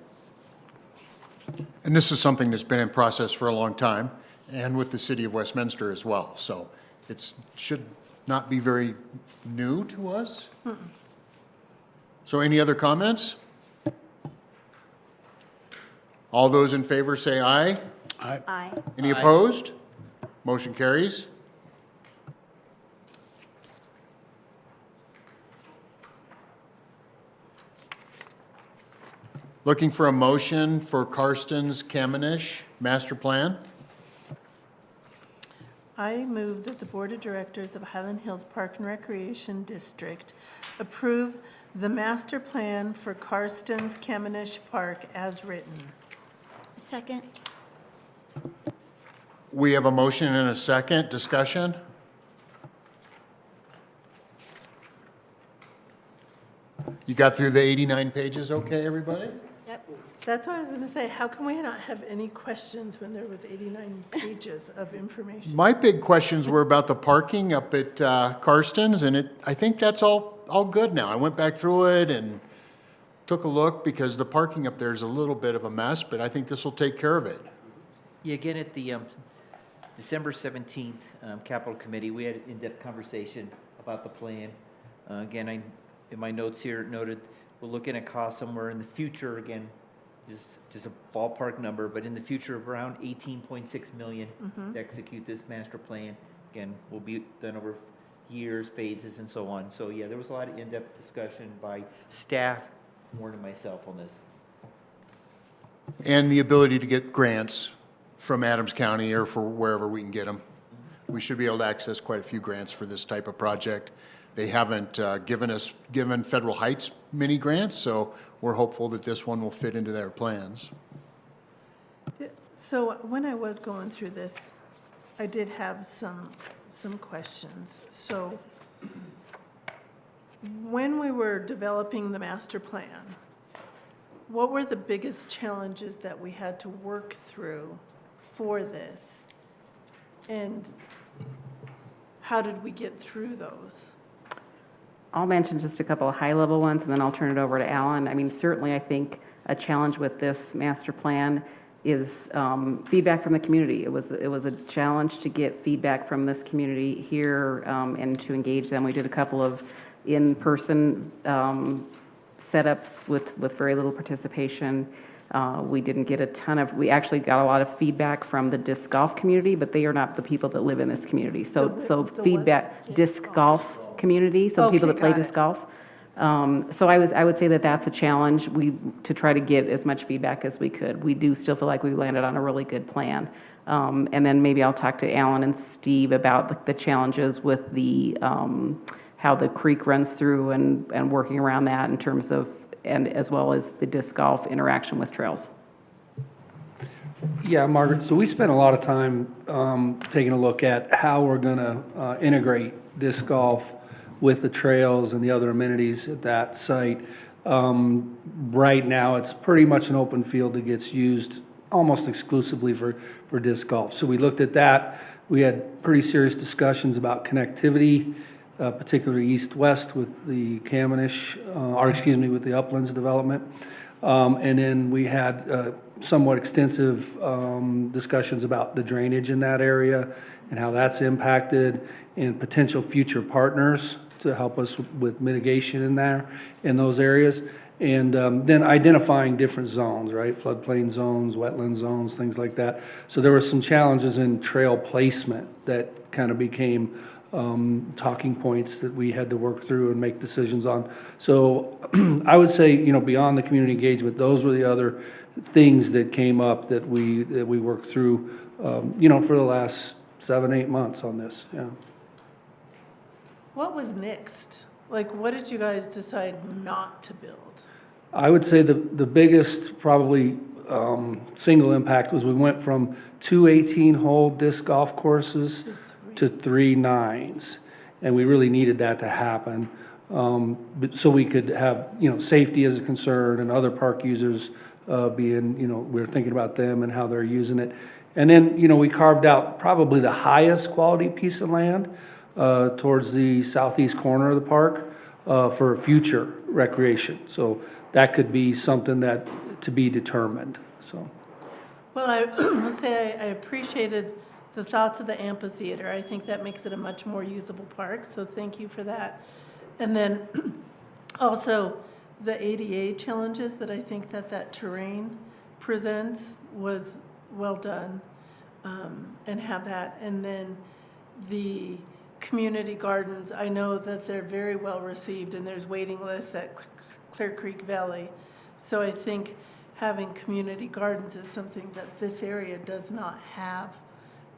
And this is something that's been in process for a long time, and with the City of Westminster as well. So it should not be very new to us. So any other comments? All those in favor say aye. Aye. Any opposed? Motion carries. Looking for a motion for Karsten's Kamenish Master Plan. I move that the Board of Directors of Highland Hills Park and Recreation District approve the master plan for Karsten's Kamenish Park as written. Second. We have a motion and a second. Discussion? You got through the 89 pages okay, everybody? Yep. That's what I was going to say. How can we not have any questions when there was 89 pages of information? My big questions were about the parking up at Karsten's, and I think that's all good now. I went back through it and took a look because the parking up there is a little bit of a mess, but I think this will take care of it. Yeah, again, at the December 17th Capital Committee, we had an in-depth conversation about the plan. Again, in my notes here noted, we're looking at cost somewhere in the future, again, just a ballpark number, but in the future of around 18.6 million to execute this master plan. Again, will be done over years, phases, and so on. So yeah, there was a lot of in-depth discussion by staff, more than myself on this. And the ability to get grants from Adams County or for wherever we can get them. We should be able to access quite a few grants for this type of project. They haven't given Federal Heights many grants, so we're hopeful that this one will fit into their plans. So when I was going through this, I did have some questions. So when we were developing the master plan, what were the biggest challenges that we had to work through for this? And how did we get through those? I'll mention just a couple of high-level ones, and then I'll turn it over to Alan. I mean, certainly, I think a challenge with this master plan is feedback from the community. It was a challenge to get feedback from this community here and to engage them. We did a couple of in-person setups with very little participation. We didn't get a ton of, we actually got a lot of feedback from the disc golf community, but they are not the people that live in this community. So feedback, disc golf community, so people that play disc golf. So I would say that that's a challenge to try to get as much feedback as we could. We do still feel like we landed on a really good plan. And then maybe I'll talk to Alan and Steve about the challenges with the how the creek runs through and working around that in terms of, and as well as the disc golf interaction with trails. Yeah, Margaret, so we spent a lot of time taking a look at how we're going to integrate disc golf with the trails and the other amenities at that site. Right now, it's pretty much an open field that gets used almost exclusively for disc golf. So we looked at that. We had pretty serious discussions about connectivity, particularly east-west with the with the Uplands development. And then we had somewhat extensive discussions about the drainage in that area and how that's impacted, and potential future partners to help us with mitigation in those areas. And then identifying different zones, right? Floodplain zones, wetland zones, things like that. So there were some challenges in trail placement that kind of became talking points that we had to work through and make decisions on. So I would say, beyond the community engagement, those were the other things that came up that we worked through, for the last 7-8 months on this. Yeah. What was next? Like, what did you guys decide not to build? I would say the biggest probably single impact was we went from 2 18-hole disc golf courses to 3 9s, and we really needed that to happen so we could have safety as a concern, and other park users being we're thinking about them and how they're using it. And then we carved out probably the highest quality piece of land towards the southeast corner of the park for future recreation. So that could be something that to be determined. So. Well, I will say I appreciated the thoughts of the amphitheater. I think that makes it a much more usable park, so thank you for that. And then also the ADA challenges that I think that terrain presents was well done, and have that. And then the community gardens, I know that they're very well received, and there's waiting lists at Clear Creek Valley. So I think having community gardens is something that this area does not have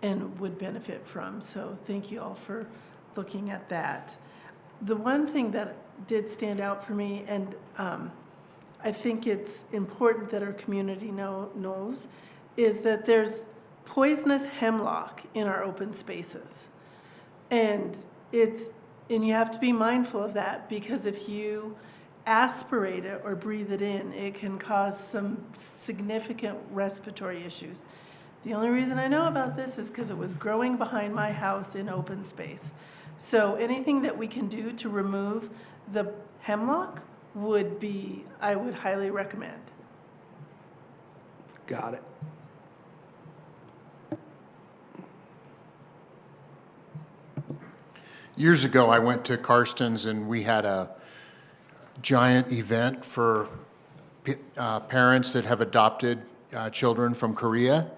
and would benefit from. So thank you all for looking at that. The one thing that did stand out for me, and I think it's important that our community knows, is that there's poisonous hemlock in our open spaces. And you have to be mindful of that, because if you aspirate it or breathe it in, it can cause some significant respiratory issues. The only reason I know about this is because it was growing behind my house in open space. So anything that we can do to remove the hemlock I would highly recommend. Got it. Years ago, I went to Karsten's and we had a giant event for parents that have adopted children from Korea,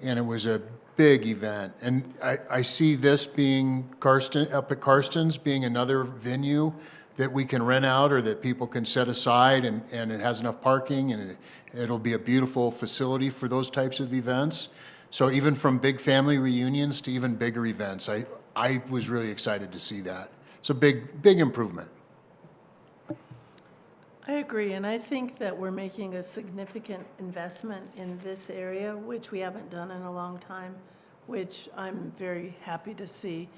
and it was a big event. And I see this being up at Karsten's being another venue that we can rent out or that people can set aside, and it has enough parking, and it'll be a beautiful facility for those types of events. So even from big family reunions to even bigger events, I was really excited to see that. It's a big improvement. I agree, and I think that we're making a significant investment in this area, which we haven't done in a long time, which I'm very happy to see.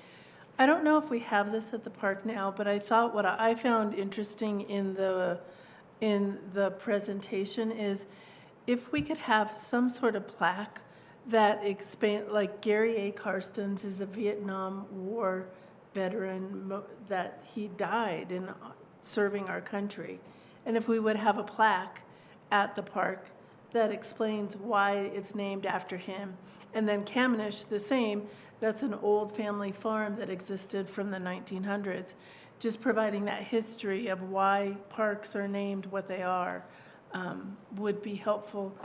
I don't know if we have this at the park now, but I thought what I found interesting in the presentation is if we could have some sort of plaque that expand, like Gary A. Karsten's is a Vietnam War veteran that he died in serving our country. And if we would have a plaque at the park that explains why it's named after him. And then Kamenish, the same, that's an old family farm that existed from the 1900s. Just providing that history of why parks are named what they are would be helpful,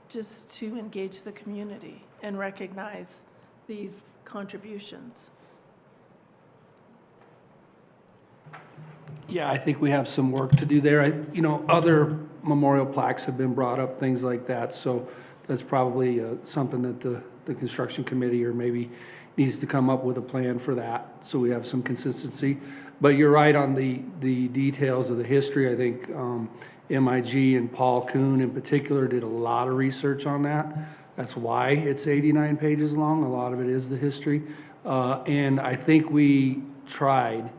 just to engage the community and recognize these contributions. Yeah, I think we have some work to do there. Other memorial plaques have been brought up, things like that, so that's probably something that the construction committee or maybe needs to come up with a plan for that, so we have some consistency. But you're right on the details of the history. I think MIG and Paul Kuhn in particular did a lot of research on that. That's why it's 89 pages long. A lot of it is the history. And I think we tried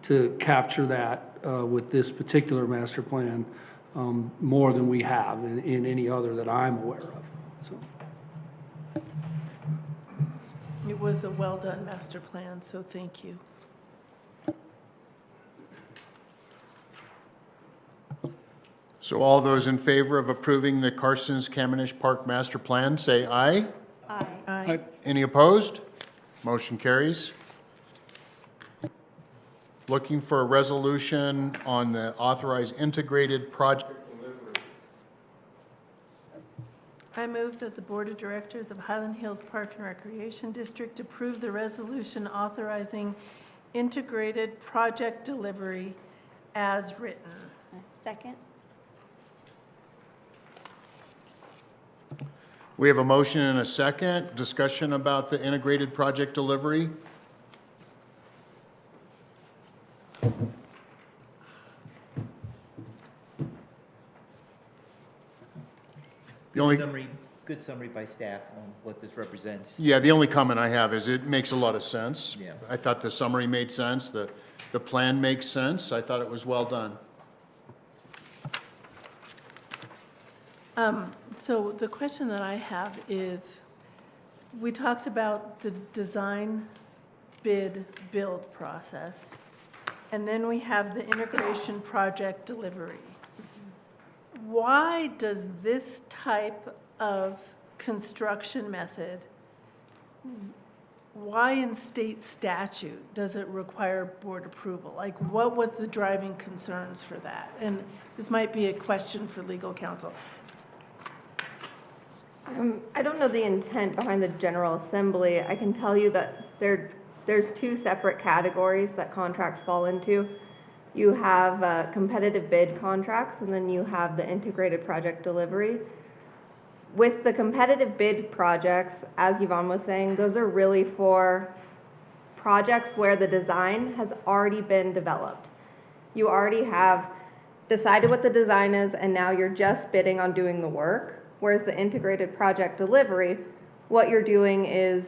to capture that with this particular master plan more than we have in any other that I'm aware of. So. It was a well-done master plan, so thank you. So all those in favor of approving the Carson's-Kamenish Park Master Plan, say aye. Aye. Aye. Any opposed? Motion carries. Looking for a resolution on the authorized integrated project delivery. I move that the Board of Directors of Highland Hills Park and Recreation District approve the resolution authorizing integrated project delivery as written. Second? We have a motion and a second. Discussion about the integrated project delivery. The only, Good summary by staff on what this represents. yeah, the only comment I have is it makes a lot of sense. Yeah. I thought the summary made sense, the plan makes sense. I thought it was well done. So the question that I have is, we talked about the design, bid, build process, and then we have the integration project delivery. Why does this type of construction method, why in state statute does it require board approval? Like, what was the driving concerns for that? And this might be a question for legal counsel. I don't know the intent behind the General Assembly. I can tell you that there's two separate categories that contracts fall into. You have competitive bid contracts, and then you have the integrated project delivery. With the competitive bid projects, as Yvonne was saying, those are really for projects where the design has already been developed. You already have decided what the design is, and now you're just bidding on doing the work. Whereas the integrated project delivery, what you're doing is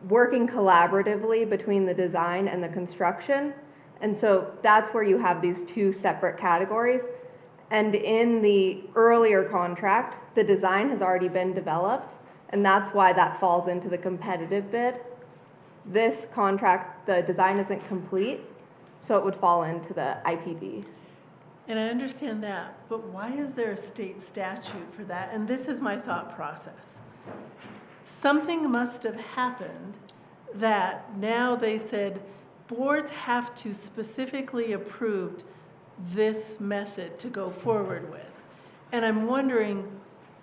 working collaboratively between the design and the construction. And so that's where you have these two separate categories. And in the earlier contract, the design has already been developed, and that's why that falls into the competitive bid. This contract, the design isn't complete, so it would fall into the IPD. And I understand that, but why is there a state statute for that? And this is my thought process. Something must have happened that now they said boards have to specifically approve this method to go forward with. And I'm wondering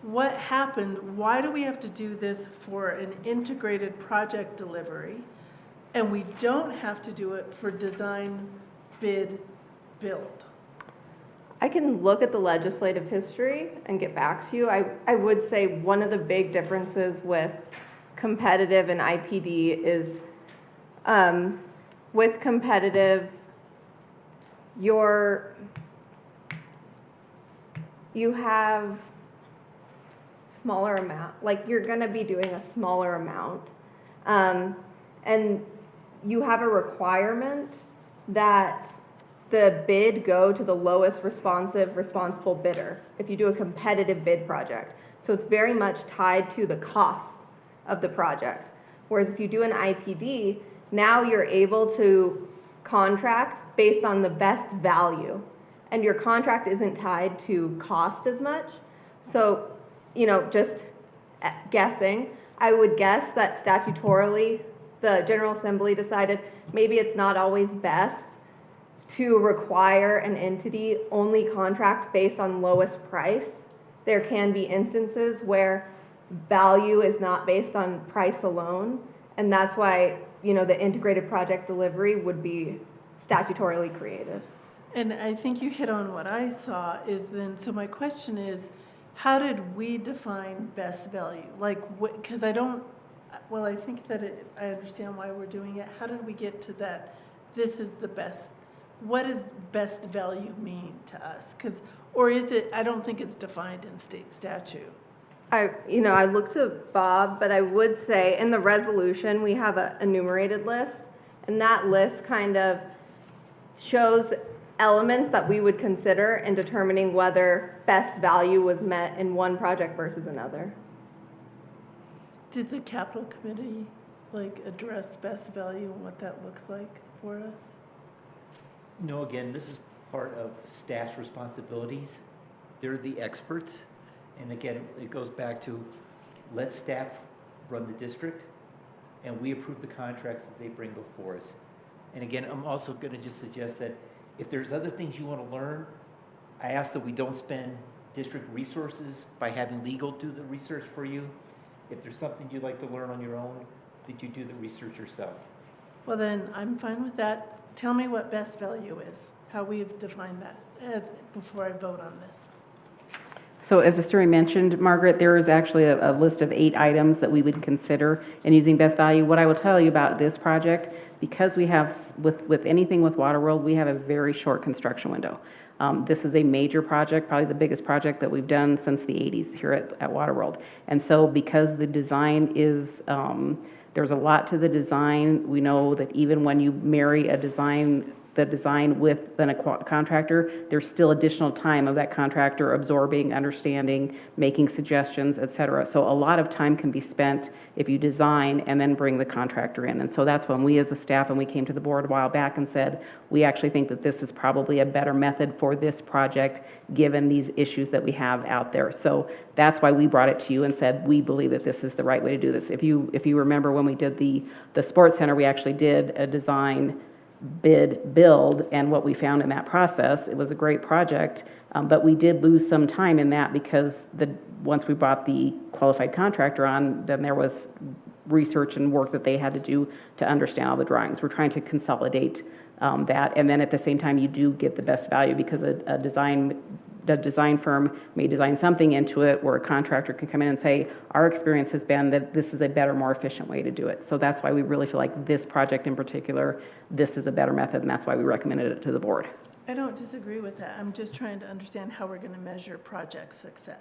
what happened, why do we have to do this for an integrated project delivery and we don't have to do it for design, bid, build? I can look at the legislative history and get back to you. I would say one of the big differences with competitive and IPD is with competitive, you have smaller amount, like you're gonna be doing a smaller amount. And you have a requirement that the bid go to the lowest responsible bidder if you do a competitive bid project. So it's very much tied to the cost of the project. Whereas if you do an IPD, now you're able to contract based on the best value. And your contract isn't tied to cost as much. So, just guessing, I would guess that statutorily, the General Assembly decided maybe it's not always best to require an entity only contract based on lowest price. There can be instances where value is not based on price alone, and that's why, the integrated project delivery would be statutorily created. And I think you hit on what I saw is then, so my question is, how did we define best value? Like, because I think that I understand why we're doing it. How did we get to that? This is the best. What does best value mean to us? Or is it, I don't think it's defined in state statute. I looked at Bob, but I would say in the resolution, we have a enumerated list, and that list kind of shows elements that we would consider in determining whether best value was met in one project versus another. Did the capital committee address best value and what that looks like for us? No, again, this is part of staff's responsibilities. They're the experts. And again, it goes back to let staff run the district and we approve the contracts that they bring before us. And again, I'm also going to just suggest that if there's other things you want to learn, I ask that we don't spend district resources by having legal do the research for you. If there's something you'd like to learn on your own, that you do the research yourself. Well, then I'm fine with that. Tell me what best value is, how we've defined that before I vote on this. So as Asturi mentioned, Margaret, there is actually a list of 8 items that we would consider in using best value. What I will tell you about this project, because we have, with anything with Waterworld, we have a very short construction window. This is a major project, probably the biggest project that we've done since the 80s here at Waterworld. And so because the design is, there's a lot to the design, we know that even when you marry the design with a contractor, there's still additional time of that contractor absorbing, understanding, making suggestions, et cetera. So a lot of time can be spent if you design and then bring the contractor in. And so that's when we as a staff, and we came to the board a while back and said, we actually think that this is probably a better method for this project given these issues that we have out there. So that's why we brought it to you and said, we believe that this is the right way to do this. If you remember when we did the sports center, we actually did a design build, and what we found in that process, it was a great project, but we did lose some time in that because once we brought the qualified contractor on, then there was research and work that they had to do to understand all the drawings. We're trying to consolidate that, and then at the same time you do get the best value because a design firm may design something into it where a contractor can come in and say, our experience has been that this is a better, more efficient way to do it. So that's why we really feel like this project in particular, this is a better method, and that's why we recommended it to the board. I don't disagree with that. I'm just trying to understand how we're going to measure project success.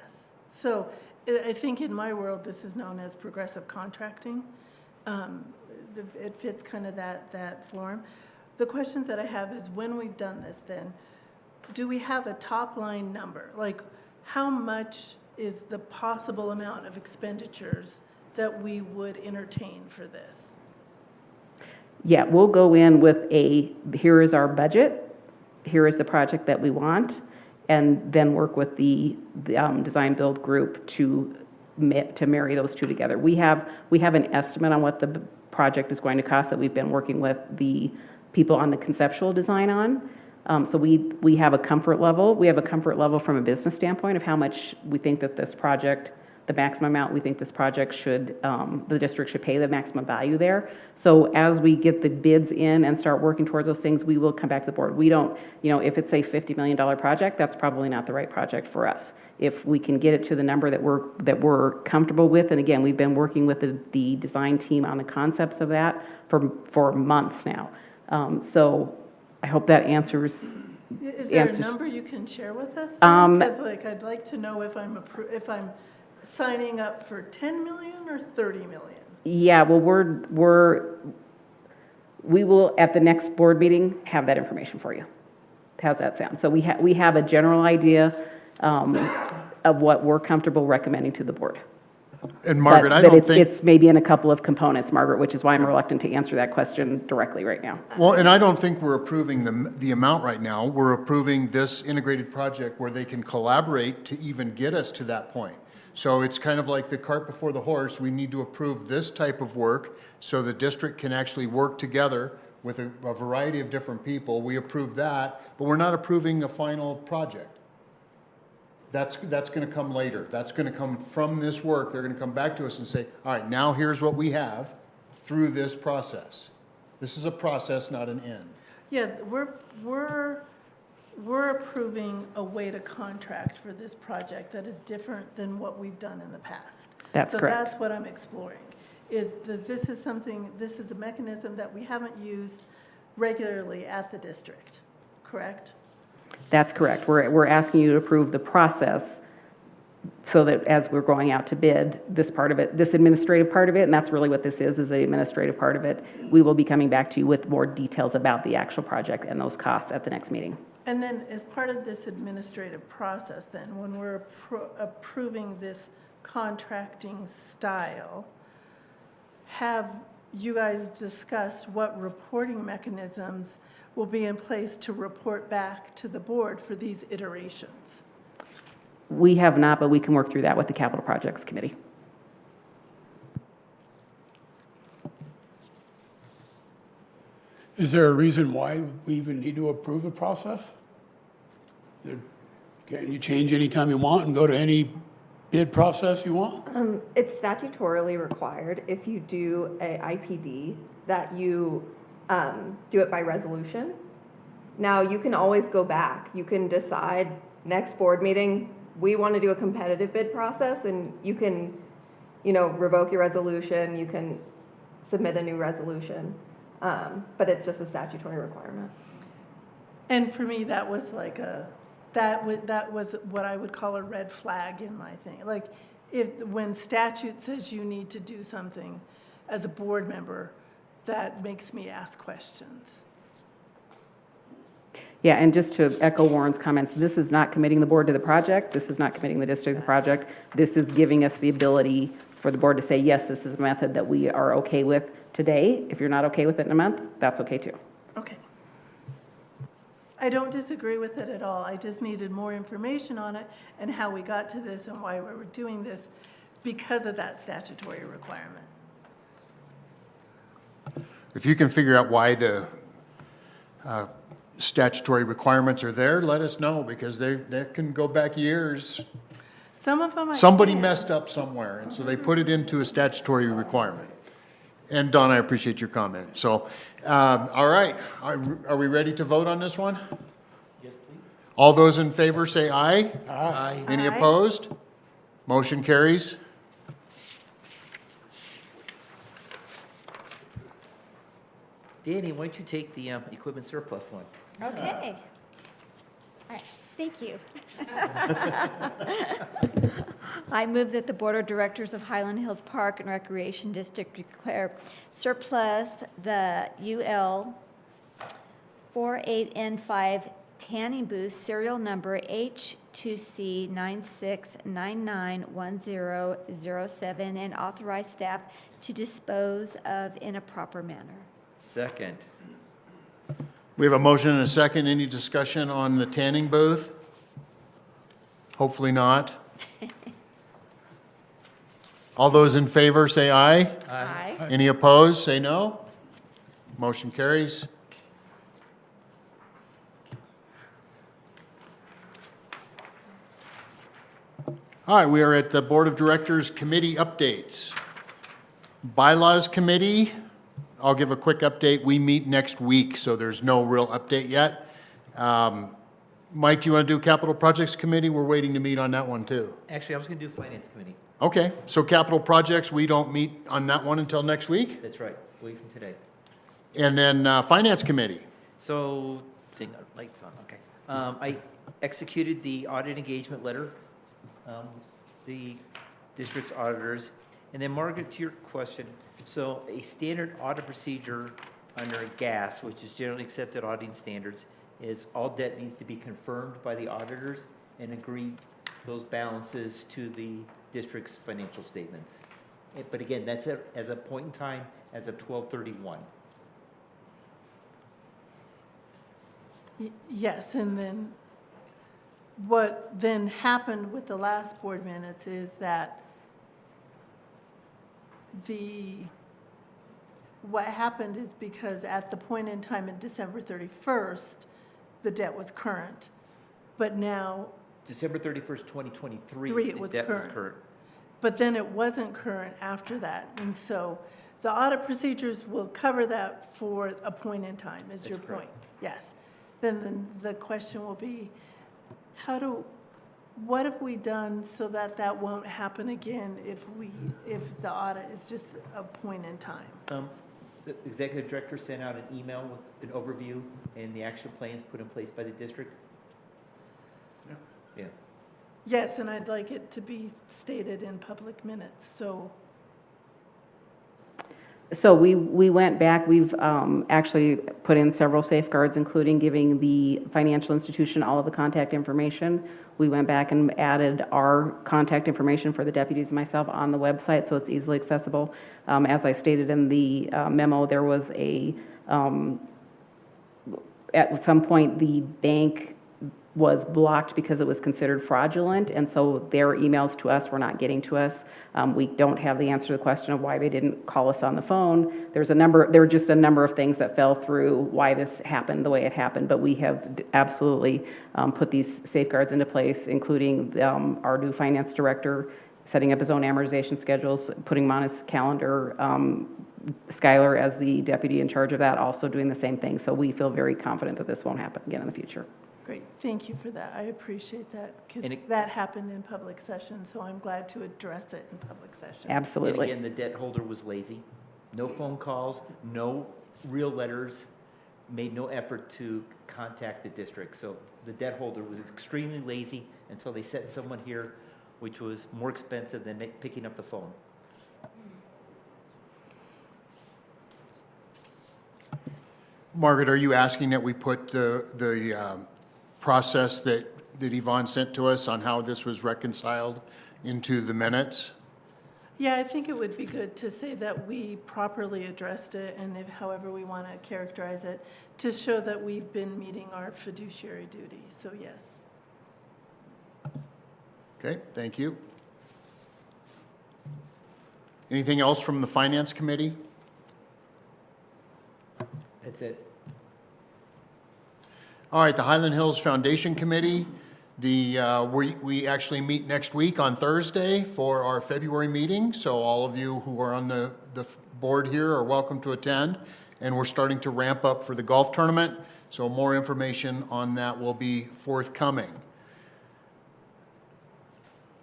So I think in my world, this is known as progressive contracting. It fits kind of that form. The questions that I have is when we've done this then, do we have a top line number? Like how much is the possible amount of expenditures that we would entertain for this? Yeah, we'll go in with here is our budget, here is the project that we want, and then work with the design build group to marry those two together. We have an estimate on what the project is going to cost that we've been working with the people on the conceptual design on. So we have a comfort level. We have a comfort level from a business standpoint of how much we think that this project, the maximum amount we think this project should, the district should pay the maximum value there. So as we get the bids in and start working towards those things, we will come back to the board. We don't, if it's a $50 million project, that's probably not the right project for us. If we can get it to the number that we're comfortable with, and again, we've been working with the design team on the concepts of that for months now. So I hope that answers. Is there a number you can share with us? Because I'd like to know if I'm signing up for 10 million or 30 million. Yeah, well, we will at the next board meeting have that information for you. How's that sound? So we have a general idea of what we're comfortable recommending to the board. And Margaret, I But don't it's, think, it's maybe in a couple of components, Margaret, which is why I'm reluctant to answer that question directly right now. well, and I don't think we're approving the amount right now. We're approving this integrated project where they can collaborate to even get us to that point. So it's kind of like the cart before the horse. We need to approve this type of work so the district can actually work together with a variety of different people. We approve that, but we're not approving a final project. That's going to come later. That's going to come from this work. They're going to come back to us and say, all right, now here's what we have through this process. This is a process, not an end. Yeah, we're approving a way to contract for this project that is different than what we've done in the past. That's correct. So that's what I'm exploring, is that this is a mechanism that we haven't used regularly at the district, correct? That's correct. We're asking you to approve the process so that as we're going out to bid, this part of it, this administrative part of it, and that's really what this is the administrative part of it, we will be coming back to you with more details about the actual project and those costs at the next meeting. And then as part of this administrative process then, when we're approving this contracting style, have you guys discussed what reporting mechanisms will be in place to report back to the board for these iterations? We have not, but we can work through that with the Capital Projects Committee. Is there a reason why we even need to approve a process? Can you change anytime you want and go to any bid process you want? It's statutorily required if you do a IPD that you do it by resolution. Now, you can always go back. You can decide next board meeting, we want to do a competitive bid process, and you can, revoke your resolution, you can submit a new resolution, but it's just a statutory requirement. And for me, that was like that was what I would call a red flag in my thing. Like, when statute says you need to do something as a board member, that makes me ask questions. Yeah, and just to echo Warren's comments, this is not committing the board to the project. This is not committing the district to the project. This is giving us the ability for the board to say, yes, this is a method that we are okay with today. If you're not okay with it in a month, that's okay too. Okay. I don't disagree with it at all. I just needed more information on it and how we got to this and why we were doing this because of that statutory requirement. If you can figure out why the statutory requirements are there, let us know, because they can go back years. Some of them Somebody messed up somewhere, and so they put it into a statutory requirement. And Don, I appreciate your comment. So, all right, are we ready to vote on this one? Yes, please. All those in favor say aye. Aye. Any Aye. opposed? Motion carries. Danny, why don't you take the equipment surplus one? Okay. All right, thank you. I move that the Board of Directors of Highland Hills Park and Recreation District declare surplus the UL 48N5 tanning booth serial number H2C96991007 and authorize staff to dispose of in a proper manner. Second. We have a motion and a second. Any discussion on the tanning booth? Hopefully not. All those in favor say aye. Aye. Any opposed, say no. Motion carries. All right, we are at the Board of Directors Committee updates. Bylaws Committee, I'll give a quick update. We meet next week, so there's no real update yet. Mike, do you want to do Capital Projects Committee? We're waiting to meet on that one, too. Actually, I was going to do Finance Committee. Okay, so Capital Projects, we don't meet on that one until next week? That's right, a week from today. And then Finance Committee. So, lights on, okay. I executed the audit engagement letter, the district's auditors. And then Margaret, to your question, so a standard audit procedure under GAS, which is generally accepted auditing standards, is all debt needs to be confirmed by the auditors and agree those balances to the district's financial statements. But again, that's as a point in time, as of 12/31. Yes, and then what then happened with the last board minutes is that what happened is because at the point in time in December 31st, the debt was current, but now, December 31st, 2023, it the was debt was current. current. but then it wasn't current after that. And so the audit procedures will cover that for a point in time, is your That's correct. point? Yes. Then the question will be, what have we done so that that won't happen again if the audit is just a point in time? The executive director sent out an email with an overview and the action plans put in place by the district. Yeah. Yes, and I'd like it to be stated in public minutes, so. So we went back, we've actually put in several safeguards, including giving the financial institution all of the contact information. We went back and added our contact information for the deputies and myself on the website, so it's easily accessible. As I stated in the memo, there was at some point, the bank was blocked because it was considered fraudulent, and so their emails to us were not getting to us. We don't have the answer to the question of why they didn't call us on the phone. There were just a number of things that fell through why this happened the way it happened, but we have absolutely put these safeguards into place, including our new finance director setting up his own amortization schedules, putting them on his calendar, Skylar as the deputy in charge of that, also doing the same thing. So we feel very confident that this won't happen again in the future. Great, thank you for that. I appreciate that, And because that happened in public session, so I'm glad to address it in public session. Absolutely. And again, the debt holder was lazy. No phone calls, no real letters, made no effort to contact the district. So the debt holder was extremely lazy until they sent someone here, which was more expensive than picking up the phone. Margaret, are you asking that we put the process that Yvonne sent to us on how this was reconciled into the minutes? Yeah, I think it would be good to say that we properly addressed it, and if, however we want to characterize it, to show that we've been meeting our fiduciary duty, so yes. Okay, thank you. Anything else from the Finance Committee? That's it. All right, the Highland Hills Foundation Committee, we actually meet next week on Thursday for our February meeting, so all of you who are on the board here are welcome to attend, and we're starting to ramp up for the golf tournament, so more information on that will be forthcoming.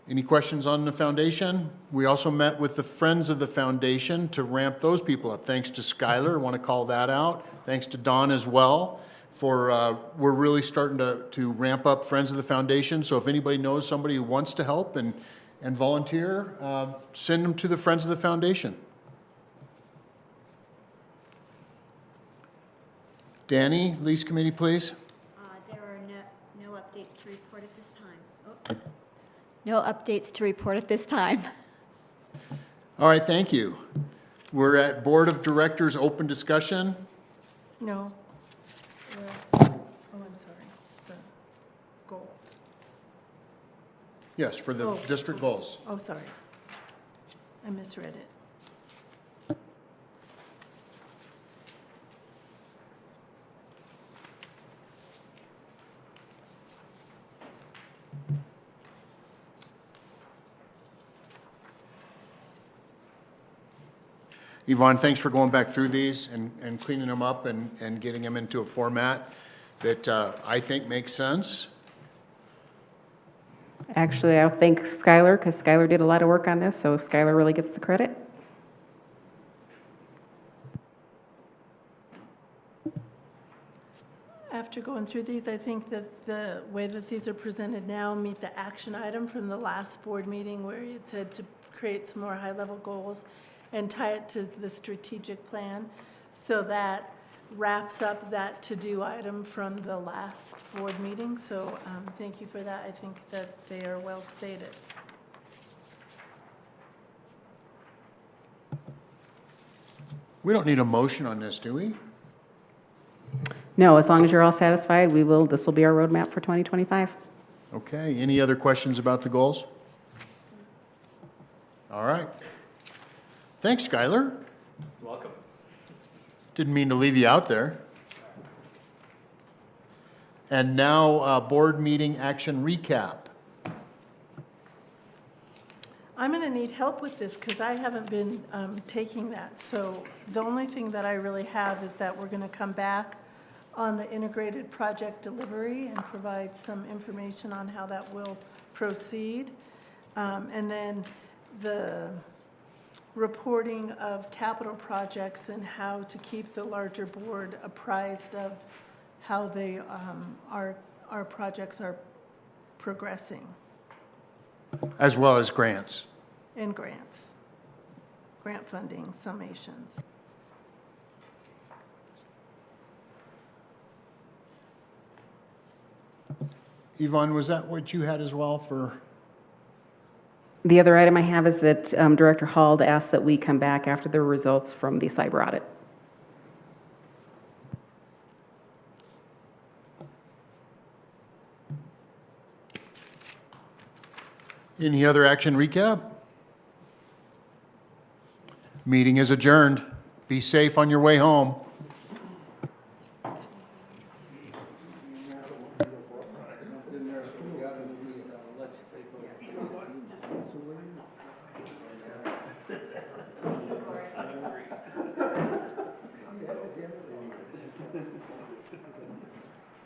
Any questions on the foundation? We also met with the Friends of the Foundation to ramp those people up. Thanks to Skylar, I want to call that out. Thanks to Don as well. We're really starting to ramp up Friends of the Foundation. So if anybody knows somebody who wants to help and volunteer, send them to the Friends of the Foundation. Danny, Lease Committee, please. There are no updates to report at this time. Oh. No updates to report at this time. All right, thank you. We're at Board of Directors open discussion. No. I'm sorry, the goals. Yes, for the district goals. Oh, sorry. I misread it. Yvonne, thanks for going back through these and cleaning them up and getting them into a format that I think makes sense. Actually, I'll thank Skylar, because Skylar did a lot of work on this, so Skylar really gets the credit. After going through these, I think that the way that these are presented now meet the action item from the last board meeting where it said to create some more high-level goals and tie it to the strategic plan. So that wraps up that to-do item from the last board meeting. So thank you for that. I think that they are well stated. We don't need a motion on this, do we? No, as long as you're all satisfied, this will be our roadmap for 2025. Okay, any other questions about the goals? All right. Thanks, Skylar. Welcome. Didn't mean to leave you out there. And now, board meeting action recap. I'm going to need help with this because I haven't been taking that. So the only thing that I really have is that we're going to come back on the integrated project delivery and provide some information on how that will proceed. And then the reporting of capital projects and how to keep the larger board apprised of how they, our projects are progressing. As well as grants. And grants, grant funding summations. Yvonne, was that what you had as well for? The other item I have is that Director Hall asked that we come back after the results from the cyber audit. Any other action recap? Meeting is adjourned. Be safe on your way home.